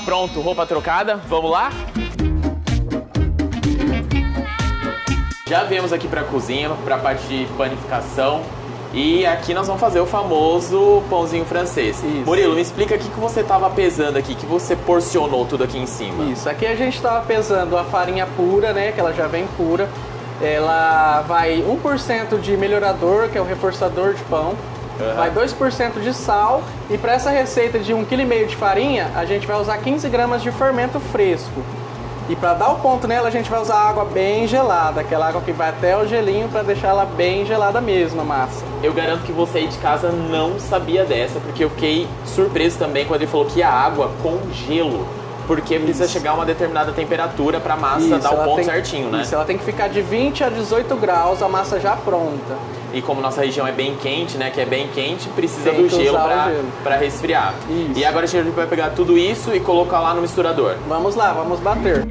Pronto, roupa trocada, vamos lá? Já viemos aqui pra cozinha, pra parte de panificação. E aqui nós vamos fazer o famoso pãozinho francês. Isso. Murilo, me explica o que você estava pesando aqui, que você porcionou tudo aqui em cima. Isso, aqui a gente estava pesando a farinha pura, né, que ela já vem pura. Ela vai 1% de melhorador, que é o reforçador de pão. Vai 2% de sal. E para essa receita de 1,5 kg de farinha, a gente vai usar 15 gramas de fermento fresco. E para dar o ponto nela, a gente vai usar água bem gelada, aquela água que vai até o gelinho para deixar ela bem gelada mesmo, a massa. Eu garanto que você aí de casa não sabia dessa, porque eu fiquei surpreso também quando ele falou que a água com gelo, porque precisa chegar a uma determinada temperatura para a massa dar o ponto certinho, né? Isso, ela tem que ficar de 20 a 18 graus, a massa já pronta. E como nossa região é bem quente, né, que é bem quente, precisa do gelo para resfriar. Isso. E agora a gente vai pegar tudo isso e colocar lá no misturador. Vamos lá, vamos bater.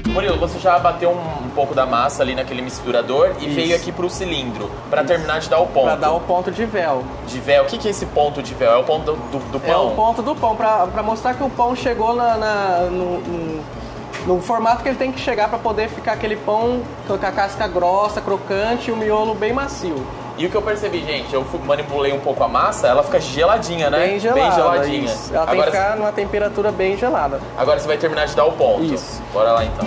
Murilo, você já bateu um pouco da massa ali naquele misturador e veio aqui pro cilindro, para terminar de dar o ponto. Para dar o ponto de véu. De véu. O que é esse ponto de véu? É o ponto do pão? É o ponto do pão, para mostrar que o pão chegou no formato que ele tem que chegar para poder ficar aquele pão com a casca grossa, crocante e o miolo bem macio. E o que eu percebi, gente, eu manipulei um pouco a massa, ela fica geladinha, né? Bem gelada. Bem geladinha. Isso. Ela tem que ficar numa temperatura bem gelada. Agora você vai terminar de dar o ponto. Isso. Bora lá então.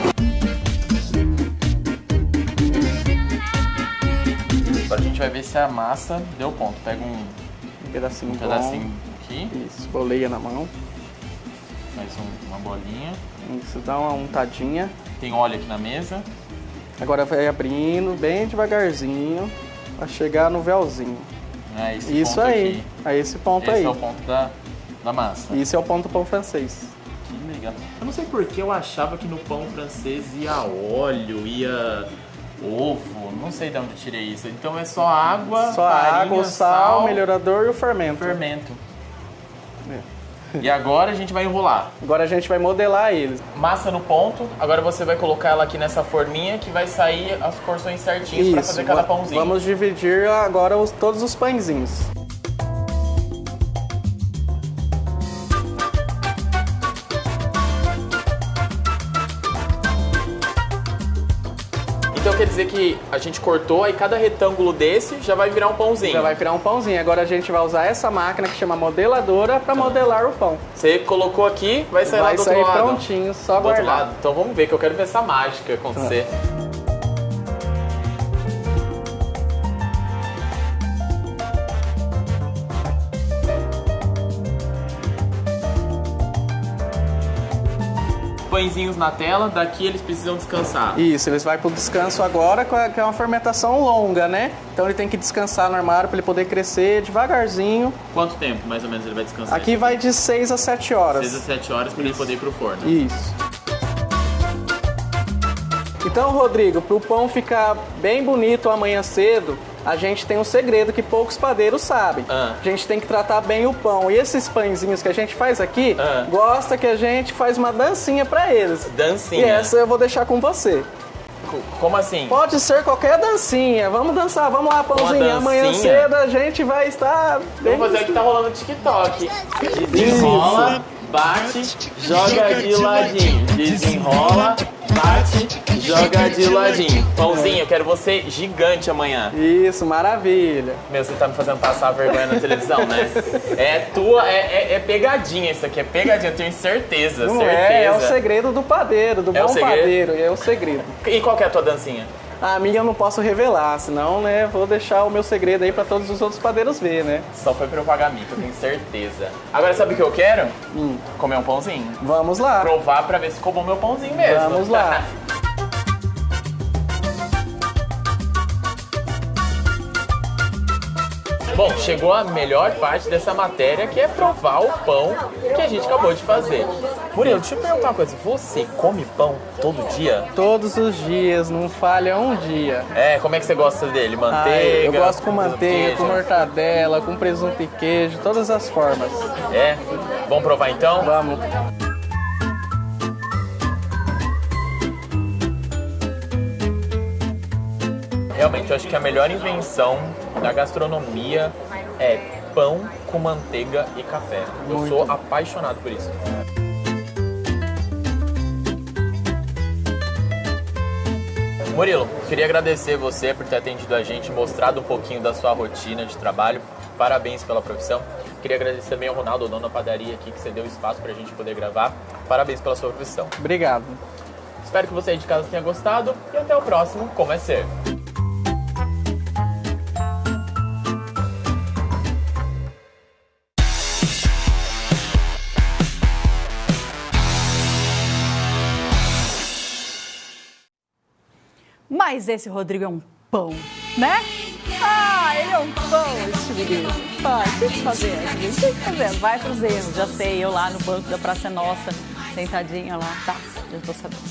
Agora a gente vai ver se a massa deu ponto. Pega um pedacinho aqui. Isso, boleia na mão. Mais uma bolinha. Isso, dá uma untadinha. Tem óleo aqui na mesa. Agora vai abrindo bem devagarzinho para chegar no véuzinho. Isso aí. Esse ponto aí. Esse é o ponto da massa. Isso é o ponto do pão francês. Que legal. Eu não sei por que eu achava que no pão francês ia óleo, ia ovo, não sei de onde eu tirei isso. Então é só água, farinha, o sal, melhorador e o fermento. E agora a gente vai enrolar. Agora a gente vai modelar eles. Massa no ponto, agora você vai colocar ela aqui nessa forminha que vai sair as porções certinhas para fazer cada pãozinho. Vamos dividir agora todos os pãezinhos. Então quer dizer que a gente cortou, aí cada retângulo desse já vai virar um pãozinho. Já vai virar um pãozinho. Agora a gente vai usar essa máquina que chama modeladora para modelar o pão. Você colocou aqui, vai sair lá do outro lado. Vai sair prontinho, só do guardar. Outro lado. Então vamos ver, que eu quero ver essa mágica acontecer. Pãezinhos na tela, daqui eles precisam descansar. Isso, eles vão pro descanso agora, que é uma fermentação longa, né? Então ele tem que descansar no armário para ele poder crescer devagarzinho. Quanto tempo, mais ou menos, ele vai descansar? Aqui vai de 6 a 7 horas. 6 a 7 horas para ele poder ir pro forno. Isso. Então, Rodrigo, para o pão ficar bem bonito amanhã cedo, a gente tem um segredo que poucos padeiros sabem. A gente tem que tratar bem o pão. E esses pãezinhos que a gente faz aqui, gosta que a gente faz uma dancinha pra eles. Dancinha? E essa eu vou deixar com você. Como assim? Pode ser qualquer dancinha. Vamos dançar, vamos lá, pãozinho. Amanhã cedo a gente vai estar... Vamos fazer o que tá rolando no TikTok. Desenrola, bate, joga de ladinho. Desenrola, bate, joga de ladinho. Pãozinho, eu quero você gigante amanhã. Isso, maravilha. Meu, você tá me fazendo passar vergonha na televisão, né? É pegadinha isso aqui, é pegadinha, eu tenho certeza, Não certeza. é o segredo do padeiro, do bom padeiro, é o segredo. E qual que é a tua dancinha? A minha eu não posso revelar, senão, né, vou deixar o meu segredo aí pra todos os outros padeiros ver, né? Só foi pra eu pagar mico, eu tenho certeza. Agora sabe o que eu quero? Comer um pãozinho. Vamos lá. Provar pra ver se ficou bom meu pãozinho mesmo. Vamos lá. Bom, chegou a melhor parte dessa matéria, que é provar o pão que a gente acabou de fazer. Murilo, deixa eu perguntar uma coisa. Você come pão todo dia? Todos os dias, não falha um dia. É, como é que você gosta dele? Manteiga? Eu gosto com manteiga, com mortadela, com presunto e queijo, todas as formas. É? Vamos provar então? Vamos. Realmente, eu acho que a melhor invenção da gastronomia é pão com manteiga e café. Eu sou apaixonado por isso. Murilo, queria agradecer você por ter atendido a gente, mostrado um pouquinho da sua rotina de trabalho. Parabéns pela profissão. Queria agradecer também ao Ronaldo, o dono da padaria aqui, que você deu espaço pra gente poder gravar. Parabéns pela sua profissão. Obrigado. Espero que você aí de casa tenha gostado e até o próximo Como é Ser. Mas esse Rodrigo é um pão, né? Ele é um pão, esse menino. Tem que fazer, gente, tem que fazer. Vai pros erros, já sei, eu lá no banco da Praça Nossa, sentadinha lá, tá, já tô sabendo.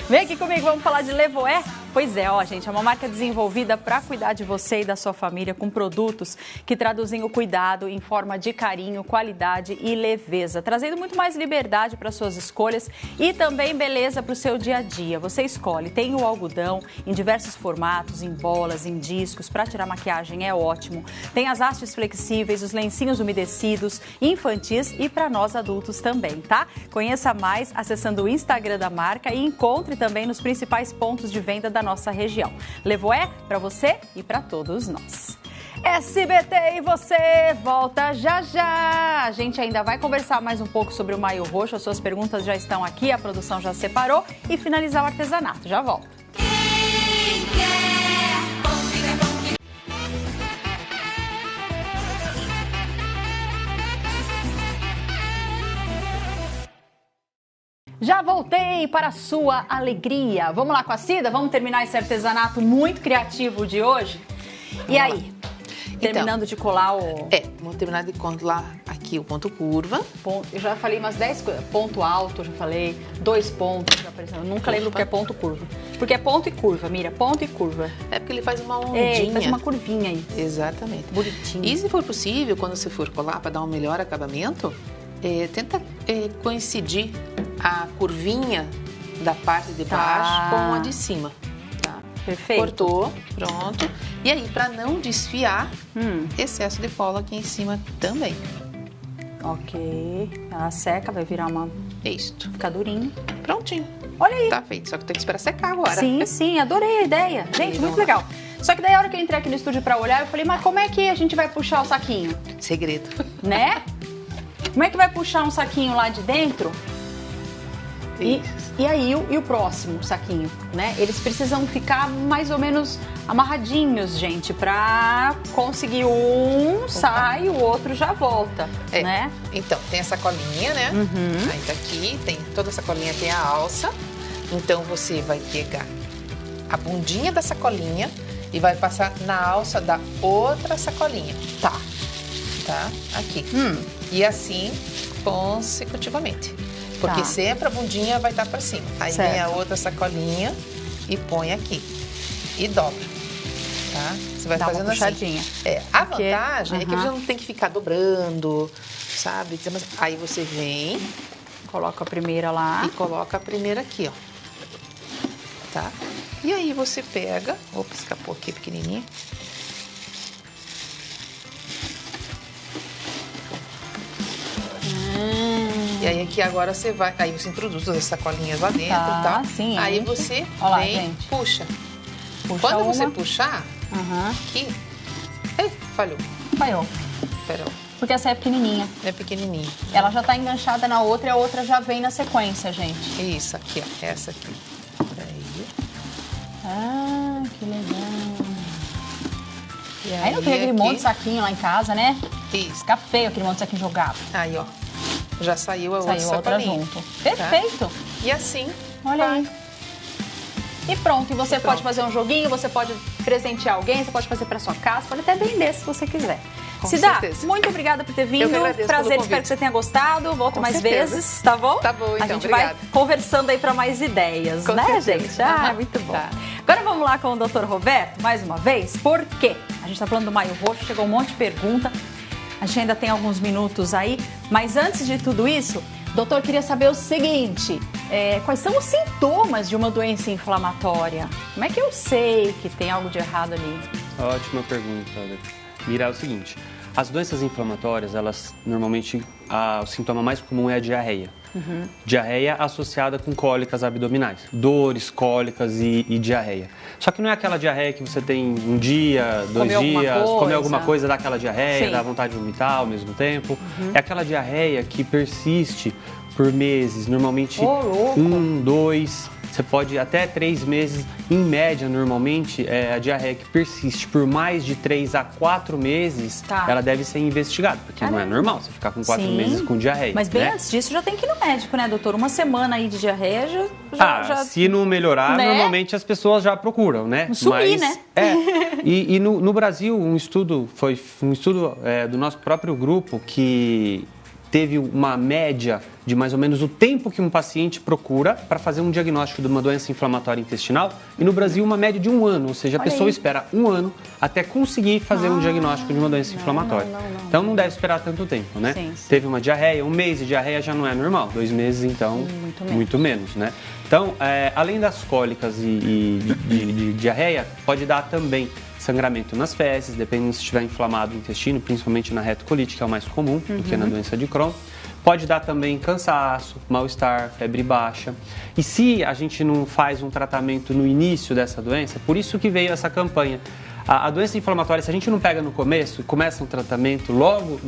Vem aqui comigo, vamos falar de Levoé? Pois é, gente, é uma marca desenvolvida para cuidar de você e da sua família com produtos que traduzem o cuidado em forma de carinho, qualidade e leveza, trazendo muito mais liberdade para suas escolhas e também beleza para o seu dia a dia. Você escolhe, tem o algodão em diversos formatos, em bolas, em discos, para tirar maquiagem é ótimo. Tem as hastes flexíveis, os lencinhos umedecidos, infantis e para nós adultos também, tá? Conheça mais acessando o Instagram da marca e encontre também nos principais pontos de venda da nossa região. Levoé para você e para todos nós. SBT e você volta já já. A gente ainda vai conversar mais um pouco sobre o Maio Roxo. As suas perguntas já estão aqui, a produção já separou e finalizar o artesanato. Já volto. Já voltei para a sua alegria. Vamos lá com a Cida? Vamos terminar esse artesanato muito criativo de hoje? E aí? Terminando de colar o... vamos terminar de colar aqui o ponto curva. Eu já falei umas 10 coisas. Ponto alto, já falei. 2 pontos, já apareceu. Eu nunca lembro o que é ponto curva. Porque é ponto e curva, Mira. Ponto e curva. É porque ele faz uma ondinha. Faz uma curvinha aí. Exatamente. Bonitinho. E se for possível, quando você for colar para dar um melhor acabamento, tenta coincidir a curvinha da parte de baixo com a de cima. Tá? Perfeito. Cortou, pronto. E aí, para não desfiar, excesso de cola aqui em cima também. Ok. Ela seca, vai virar uma... Isto. Ficar durinho. Prontinho. Olha aí. Tá feito, só que tem que esperar secar agora. Sim, adorei a ideia. Gente, muito legal. Só que daí a hora que eu entrei aqui no estúdio para olhar, eu falei, mas como é que a gente vai puxar o saquinho? Segredo. Né? Como é que vai puxar um saquinho lá de dentro? E aí, e o próximo saquinho, né? Eles precisam ficar mais ou menos amarradinhos, gente, pra conseguir sai, o outro já volta, né? Então, tem a sacolinha, né? Aí tá aqui, toda essa sacolinha tem a alça. Então, você vai pegar a bundinha da sacolinha e vai passar na alça da outra sacolinha. Tá, aqui. E assim, consecutivamente. Porque sempre a bundinha vai estar para cima. Aí vem a outra sacolinha e põe aqui. E dobra. Tá? tá? Você vai Dá uma fazendo puxadinha. assim. A vantagem é que você não tem que ficar dobrando, sabe? Aí você vem... Coloca a primeira lá. E coloca a primeira aqui, ó. Tá? E aí você pega... Opa, escapou aqui pequenininha. E aí aqui agora você vai... Aí você introduz as sacolinhas lá dentro, tá? Sim. Aí você Olha lá, vem, gente. puxa. Quando você puxar, aqui... Ei, falhou. Falhou. Pera, Porque essa é pequenininha. é pequenininha. Ela já tá enganchada na outra e a outra já vem na sequência, gente. Isso, aqui, ó. Essa aqui. Peraí. Ah, que legal. E Aí não tem aquele aqui- monte de saquinho lá em casa, né? Isso. Fica feio aquele monte de saquinho jogado. Aí, ó. Já saiu a outra Saiu a outra sacolinha. junto. Perfeito. E assim, Olha vai. aí. E pronto. E você Pronto. pode fazer um joguinho, você pode presentear alguém, você pode fazer pra sua casa, pode até vender se você quiser. Com Cidá, certeza. muito obrigada por ter vindo. Eu que agradeço Prazer, pelo espero convite. que você tenha gostado. Volta Com mais certeza. vezes, tá bom? Tá bom, então, A gente obrigada. vai conversando aí pra mais ideias, Com né, certeza. gente? Ah, muito bom. Tá. Agora vamos lá com o Dr. Roberto, mais uma vez. Por quê? A gente tá falando do Maio Roxo, chegou um monte de pergunta. A gente ainda tem alguns minutos aí. Mas antes de tudo isso, doutor, queria saber o seguinte. Quais são os sintomas de uma doença inflamatória? Como é que eu sei que tem algo de errado ali? Ótima pergunta, Mira, é o seguinte, as doenças inflamatórias, elas normalmente, o sintoma mais comum é a diarreia. Diarreia associada com cólicas abdominais, dores, cólicas e diarreia. Só que não é aquela diarreia que você tem um dia, dois dias, come alguma coisa, dá aquela diarreia, Sim. dá vontade de vomitar ao mesmo tempo. É aquela diarreia que persiste por meses, normalmente Ô, louco. 1, 2, você pode até 3 meses. Em média, normalmente, a diarreia que persiste por mais de 3 a 4 meses, Tá. ela deve ser investigada, porque não é Caramba. normal você ficar com 4 Sim. meses com diarreia. Mas bem né? antes disso já tem que ir no médico, né, doutor? Uma semana aí de diarreia já Se não melhorar, né? normalmente as pessoas já procuram, né? Sumir, né? E no Brasil, um estudo do nosso próprio grupo que teve uma média de mais ou menos o tempo que um paciente procura para fazer um diagnóstico de uma doença inflamatória intestinal. E no Brasil, uma média de 1 ano, ou seja, a Olha pessoa aí. espera 1 ano até conseguir fazer um diagnóstico de uma doença inflamatória. não. Então não deve esperar tanto tempo, né? Sim. Teve uma diarreia, 1 mês de diarreia já não é normal, 2 meses então Muito menos. né? Então, além das cólicas e de diarreia, pode dar também sangramento nas fezes, dependendo se estiver inflamado o intestino, principalmente na retocolite, que é o mais comum, do que na doença de Crohn. Pode dar também cansaço, mal-estar, febre baixa. E se a gente não faz um tratamento no início dessa doença, por isso que veio essa campanha. A doença inflamatória, se a gente não pega no começo e começa um tratamento logo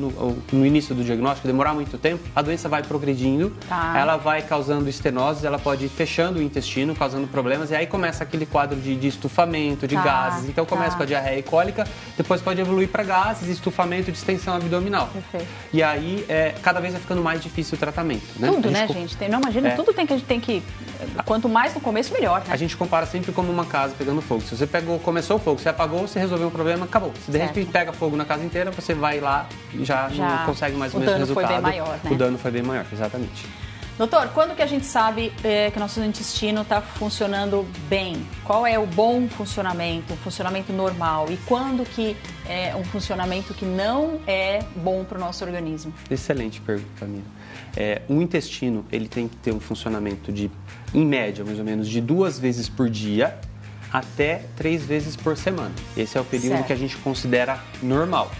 no início do diagnóstico, demorar muito tempo, a doença vai progredindo, Tá. ela vai causando estenose, ela pode ir fechando o intestino, causando problemas, e aí começa aquele quadro de estufamento, de Tá, gases. Então começa tá. com a diarreia e cólica, depois pode evoluir para gases, estufamento, distensão abdominal. Perfeito. E aí, cada vez vai ficando mais difícil o tratamento. Né? Tudo, A né, co- gente? Não, imagina, tudo tem que a gente tem que... Quanto mais no começo, melhor, né? A gente compara sempre como uma casa pegando fogo. Se você começou o fogo, você apagou, você resolveu um problema, acabou. Se de Certo. repente pega fogo na casa inteira, você vai lá e já não consegue mais o mesmo dano foi resultado. bem maior, né? O dano foi bem maior, exatamente. Doutor, quando que a gente sabe que o nosso intestino está funcionando bem? Qual é o bom funcionamento, o funcionamento normal? E quando que é um funcionamento que não é bom para o nosso organismo? Excelente pergunta, Mira. O intestino, ele tem que ter um funcionamento de, em média, mais ou menos, de 2 vezes por dia até 3 vezes por semana. Esse é o período Certo. que a gente considera normal.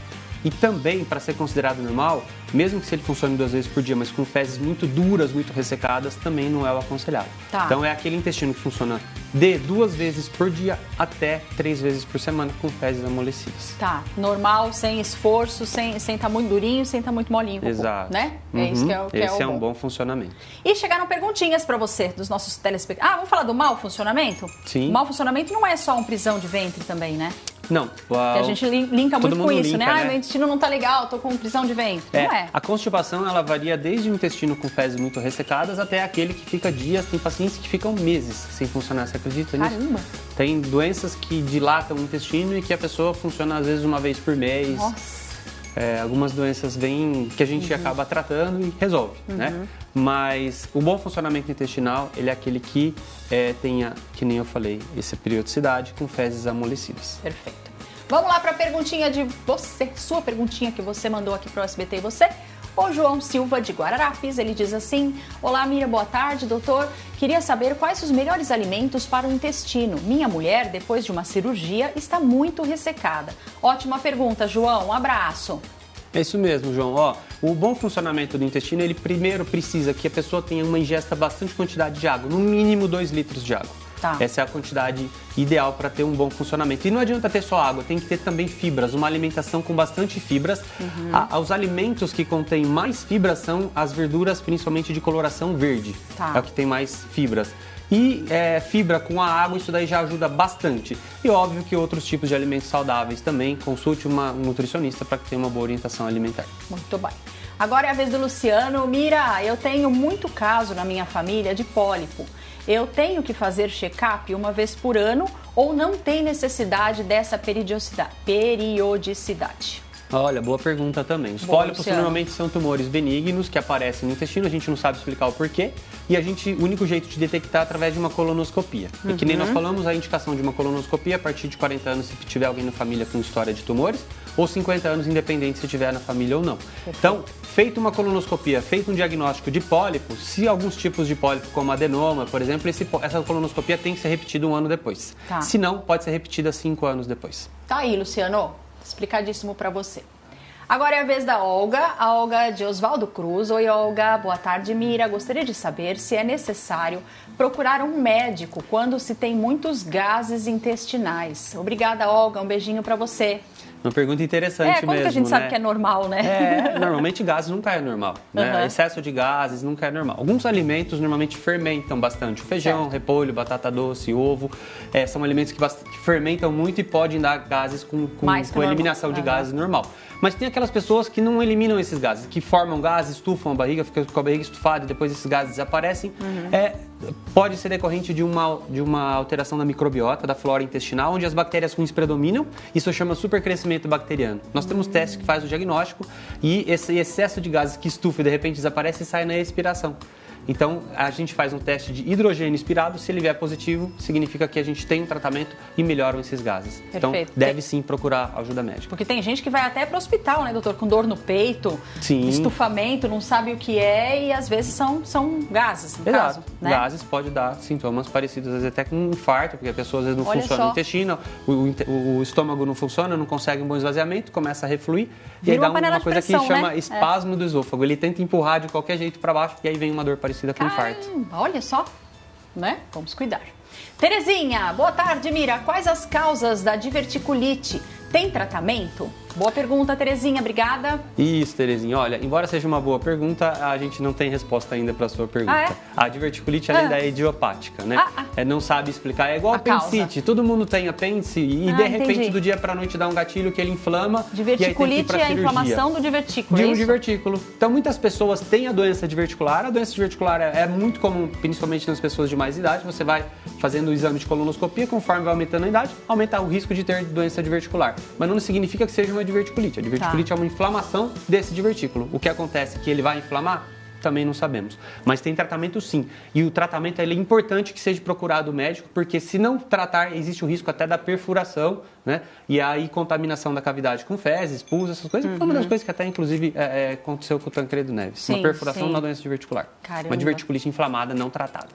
E também, para ser considerado normal, mesmo que se ele funcione 2 vezes por dia, mas com fezes muito duras, muito ressecadas, também não é o aconselhado. Tá. Então é aquele intestino que funciona de 2 vezes por dia até 3 vezes por semana com fezes amolecidas. Tá, normal, sem esforço, sem estar muito durinho, sem estar muito molinho. Exato. Né? É isso que é o que Esse é o um bom funcionamento. E chegaram perguntinhas para você, dos nossos telespectadores. Vamos falar do mau funcionamento? Sim. O mau funcionamento não é só um prisão de ventre também, né? Não. Que a gente linka todo muito com mundo isso, né? linka, Ah, meu intestino não tá legal, tô com prisão de ventre. Não é. A constipação, ela varia desde o intestino com fezes muito ressecadas até aquele que fica dias. Tem pacientes que ficam meses sem funcionar. Você acredita nisso? Caramba. Tem doenças que dilatam o intestino e que a pessoa funciona às vezes uma vez por mês. Nossa. Algumas doenças vêm que a gente acaba tratando e resolve, né? Mas o bom funcionamento intestinal, ele é aquele que tenha, que nem eu falei, essa periodicidade com fezes amolecidas. Perfeito. Vamos lá para a perguntinha de você, sua perguntinha que você mandou aqui para o SBT e você. O João Silva, de Guararapes, ele diz assim: olá, Mira, boa tarde, doutor. Queria saber quais os melhores alimentos para o intestino. Minha mulher, depois de uma cirurgia, está muito ressecada. Ótima pergunta, João. Um abraço. É isso mesmo, João. Ó, o bom funcionamento do intestino, ele primeiro precisa que a pessoa tenha uma ingesta bastante quantidade de água, no mínimo 2 litros de água. Tá. Essa é a quantidade ideal para ter um bom funcionamento. E não adianta ter só água, tem que ter também fibras, uma alimentação com bastante fibras. Os alimentos que contêm mais fibras são as verduras, principalmente de coloração verde. Tá. É o que tem mais fibras. E fibra com a água, isso daí já ajuda bastante. E óbvio que outros tipos de alimentos saudáveis também, consulte um nutricionista para que tenha uma boa orientação alimentar. Muito bem. Agora é a vez do Luciano. Mira, eu tenho muito caso na minha família de pólipo. Eu tenho que fazer check-up uma vez por ano ou não tem necessidade dessa periodicidade? Olha, boa pergunta também. Os Boa, pólipos Luciano. normalmente são tumores benignos que aparecem no intestino, a gente não sabe explicar o porquê, e o único jeito de detectar é através de uma colonoscopia. E que nem nós falamos, a indicação de uma colonoscopia a partir de 40 anos se tiver alguém na família com história de tumores, ou 50 anos, independente se tiver na família ou não. Então, feita uma colonoscopia, feito um diagnóstico de pólipo, se alguns tipos de pólipo, como adenoma, por exemplo, essa colonoscopia tem que ser repetida 1 ano depois. Tá. Se não, pode ser repetida 5 anos depois. Tá aí, Luciano. Explicadíssimo para você. Agora é a vez da Olga, a Olga de Oswaldo Cruz. Oi, Olga, boa tarde, Mira. Gostaria de saber se é necessário procurar um médico quando se tem muitos gases intestinais. Obrigada, Olga, um beijinho para você. Uma pergunta interessante mesmo, quando que a gente sabe né? que é normal, né? Normalmente gases nunca é normal, né? Excesso de gases nunca é normal. Alguns alimentos normalmente fermentam bastante. O feijão, repolho, batata doce, ovo, são alimentos que fermentam muito e podem dar gases com eliminação de gases normal. Mas tem aquelas pessoas que não eliminam esses gases, que formam gases, estufam a barriga, ficam com a barriga estufada e depois esses gases desaparecem. Pode ser decorrente de uma alteração da microbiota, da flora intestinal, onde as bactérias ruins predominam. Isso chama supercrescimento bacteriano. Nós temos testes que faz o diagnóstico e esse excesso de gases que estufa e de repente desaparece e sai na expiração. Então, a gente faz um teste de hidrogênio expirado. Se ele vier positivo, significa que a gente tem um tratamento e melhoram esses gases. Perfeito. Então, deve sim procurar ajuda médica. Porque tem gente que vai até para o hospital, né, doutor? Com dor no peito, Sim. estufamento, não sabe o que é e às vezes são gases, no caso, né? Gases pode dar sintomas parecidos, às vezes até com um infarto, porque a pessoa às vezes não funciona o intestino, o estômago não funciona, não consegue um bom esvaziamento, começa a refluir e aí dá uma coisa que chama espasmo do esôfago. Ele tenta empurrar de qualquer jeito para baixo e aí vem uma dor parecida com infarto. Olha só, né? Vamos cuidar. Terezinha, boa tarde, Mira. Quais as causas da diverticulite? Tem tratamento? Boa pergunta, Terezinha, obrigada. Isso, Terezinha. Olha, embora seja uma boa pergunta, a gente não tem resposta ainda para a sua pergunta. A diverticulite, além da idiopática, né? Não sabe explicar. É igual a apendicite. Todo mundo tem apêndice e de repente, do dia para a noite, dá um gatilho que ele inflama. Diverticulite é a inflamação do divertículo, de um divertículo. Então, muitas pessoas têm a doença diverticular. A doença diverticular é muito comum, principalmente nas pessoas de mais idade. Você vai fazendo o exame de colonoscopia, conforme vai aumentando a idade, aumenta o risco de ter doença diverticular. Mas não significa que seja uma diverticulite. A diverticulite é uma inflamação desse divertículo. O que acontece é que ele vai inflamar? Também não sabemos. Mas tem tratamento sim. E o tratamento é importante que seja procurado o médico, porque se não tratar, existe o risco até da perfuração, né? E aí contaminação da cavidade com fezes, pus, essas coisas. Foi uma das coisas que até, inclusive, aconteceu com o Tancredo Neves. Uma perfuração na doença diverticular. Caramba. Uma diverticulite inflamada não tratada.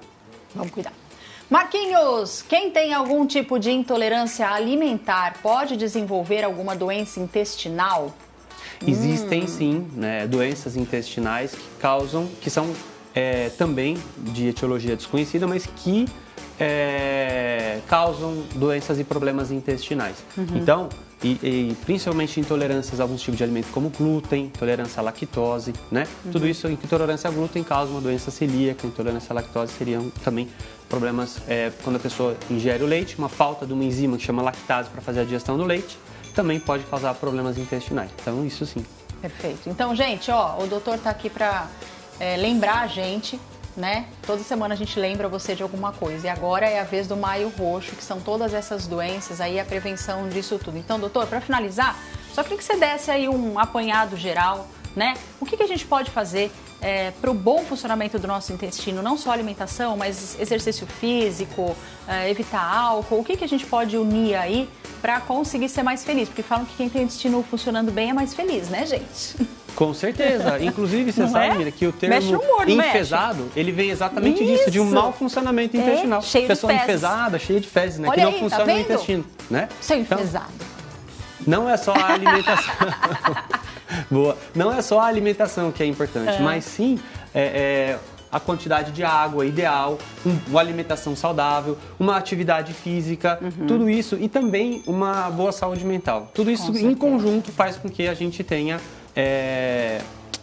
Vamos cuidar. Marquinhos, quem tem algum tipo de intolerância alimentar pode desenvolver alguma doença intestinal? Existem sim, né, doenças intestinais que são também de etiologia desconhecida, mas que causam doenças e problemas intestinais. Então, principalmente intolerâncias a alguns tipos de alimentos como glúten, intolerância à lactose, né? Tudo isso, intolerância a glúten causa uma doença celíaca, intolerância à lactose seriam também problemas quando a pessoa ingere o leite, uma falta de uma enzima que chama lactase para fazer a digestão do leite, também pode causar problemas intestinais. Então, isso sim. Perfeito. Então, gente, o doutor está aqui para lembrar a gente, né? Toda semana a gente lembra você de alguma coisa. E agora é a vez do Maio Roxo, que são todas essas doenças aí, a prevenção disso tudo. Então, doutor, para finalizar, só queria que você desse aí um apanhado geral, né? O que a gente pode fazer para o bom funcionamento do nosso intestino, não só alimentação, mas exercício físico, evitar álcool, o que a gente pode unir aí para conseguir ser mais feliz? Porque falam que quem tem o intestino funcionando bem é mais feliz, né, gente? Com certeza. Inclusive, você sabe, Mira, que o termo enfesado, ele vem exatamente disso, de um mau funcionamento intestinal. Cheio Pessoa de fezes. enfesada, cheia de fezes, né? Olha que não aí, funciona tá no intestino, né? Seu enfesado. Não é só a alimentação. Boa. Não é só a alimentação que é importante, mas sim a quantidade de água ideal, uma alimentação saudável, uma atividade física, tudo isso e também uma boa saúde mental. Tudo isso em conjunto faz com que a gente tenha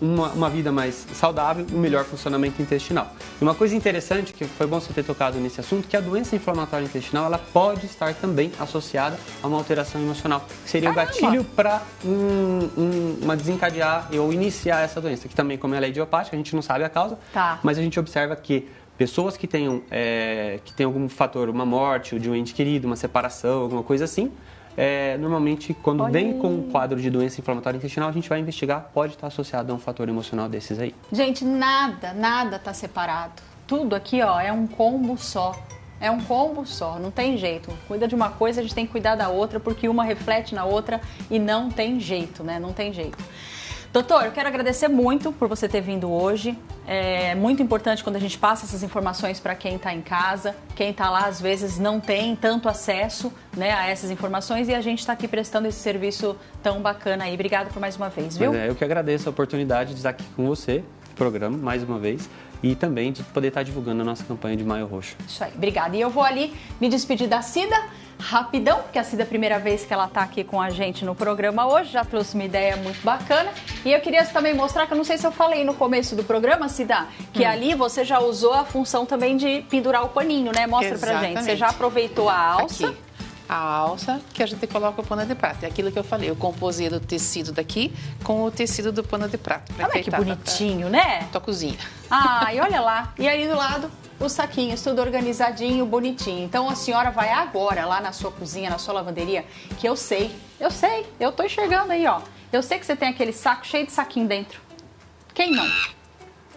uma vida mais saudável, um melhor funcionamento intestinal. E uma coisa interessante, que foi bom você ter tocado nesse assunto, que a doença inflamatória intestinal, ela pode estar também associada a uma alteração emocional, que seria o gatilho para uma desencadear ou iniciar essa doença, que também, como ela é idiopática, a gente não sabe a causa, mas a gente observa que pessoas que tenham algum fator, uma morte, ou de um ente querido, uma separação, alguma coisa assim, normalmente, quando vem com um quadro de doença inflamatória intestinal, a gente vai investigar, pode estar associado a um fator emocional desses aí. Gente, nada está separado. Tudo aqui, ó, é um combo só. É um combo só, não tem jeito. Cuida de uma coisa, a gente tem que cuidar da outra, porque uma reflete na outra e não tem jeito, né? Não tem jeito. Doutor, eu quero agradecer muito por você ter vindo hoje. É muito importante quando a gente passa essas informações para quem está em casa. Quem está lá, às vezes, não tem tanto acesso, né, a essas informações e a gente está aqui prestando esse serviço tão bacana aí. Obrigada por mais uma vez, viu? Eu que agradeço a oportunidade de estar aqui com você, no programa, mais uma vez. E também de poder estar divulgando a nossa campanha de Maio Roxo. Isso aí, obrigada. E eu vou ali me despedir da Cida, rapidão, porque a Cida é a primeira vez que ela está aqui com a gente no programa hoje, já trouxe uma ideia muito bacana. E eu queria também mostrar, que eu não sei se eu falei no começo do programa, Cida, que ali você já usou a função também de pendurar o paninho, né? Mostra pra gente. Você já aproveitou a alça. Aqui. A alça que a gente coloca o pano de prato. É aquilo que eu falei, eu composei o tecido daqui com o tecido do pano de prato. Olha que bonitinho, né? Tua cozinha. Ah, e olha lá. E ali do lado, os saquinhos, tudo organizadinho, bonitinho. Então a senhora vai agora lá na sua cozinha, na sua lavanderia, que eu sei, eu tô enxergando aí, ó. Eu sei que você tem aquele saco cheio de saquinho dentro. Quem não?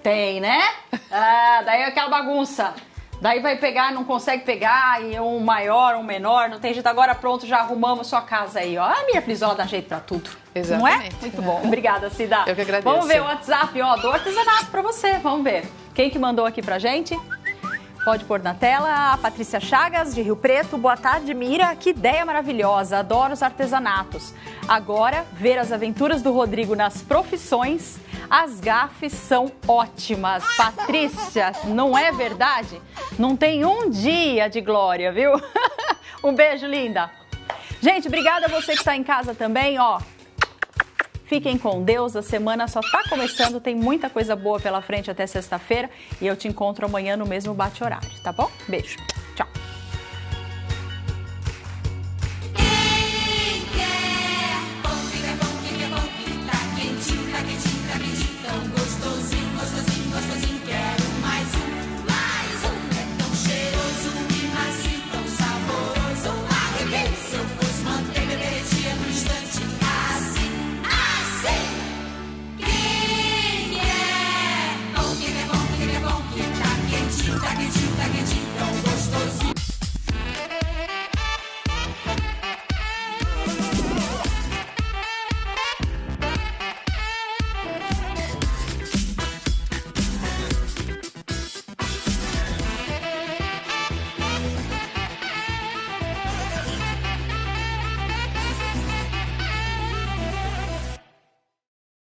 Tem, né? Ah, daí é aquela bagunça. Daí vai pegar, não consegue pegar, e um maior, um menor, não tem jeito. Agora pronto, já arrumamos sua casa aí, ó. A minha frisola dá jeito pra tudo. Exatamente. Não é? Muito bom. Obrigada, Cida. Eu que agradeço. Vamos ver o WhatsApp, ó, do artesanato pra você. Vamos ver. Quem que mandou aqui pra gente? Pode pôr na tela. A Patrícia Chagas, de Rio Preto. Boa tarde, Mira. Que ideia maravilhosa. Adoro os artesanatos. Agora, ver as aventuras do Rodrigo nas profissões. As gafes são ótimas. Patrícia, não é verdade? Não tem um dia de glória, viu? Um beijo, linda. Gente, obrigada a você que está em casa também, ó. Fiquem com Deus, a semana só está começando, tem muita coisa boa pela frente até sexta-feira e eu te encontro amanhã no mesmo bate-horário, tá bom? Beijo.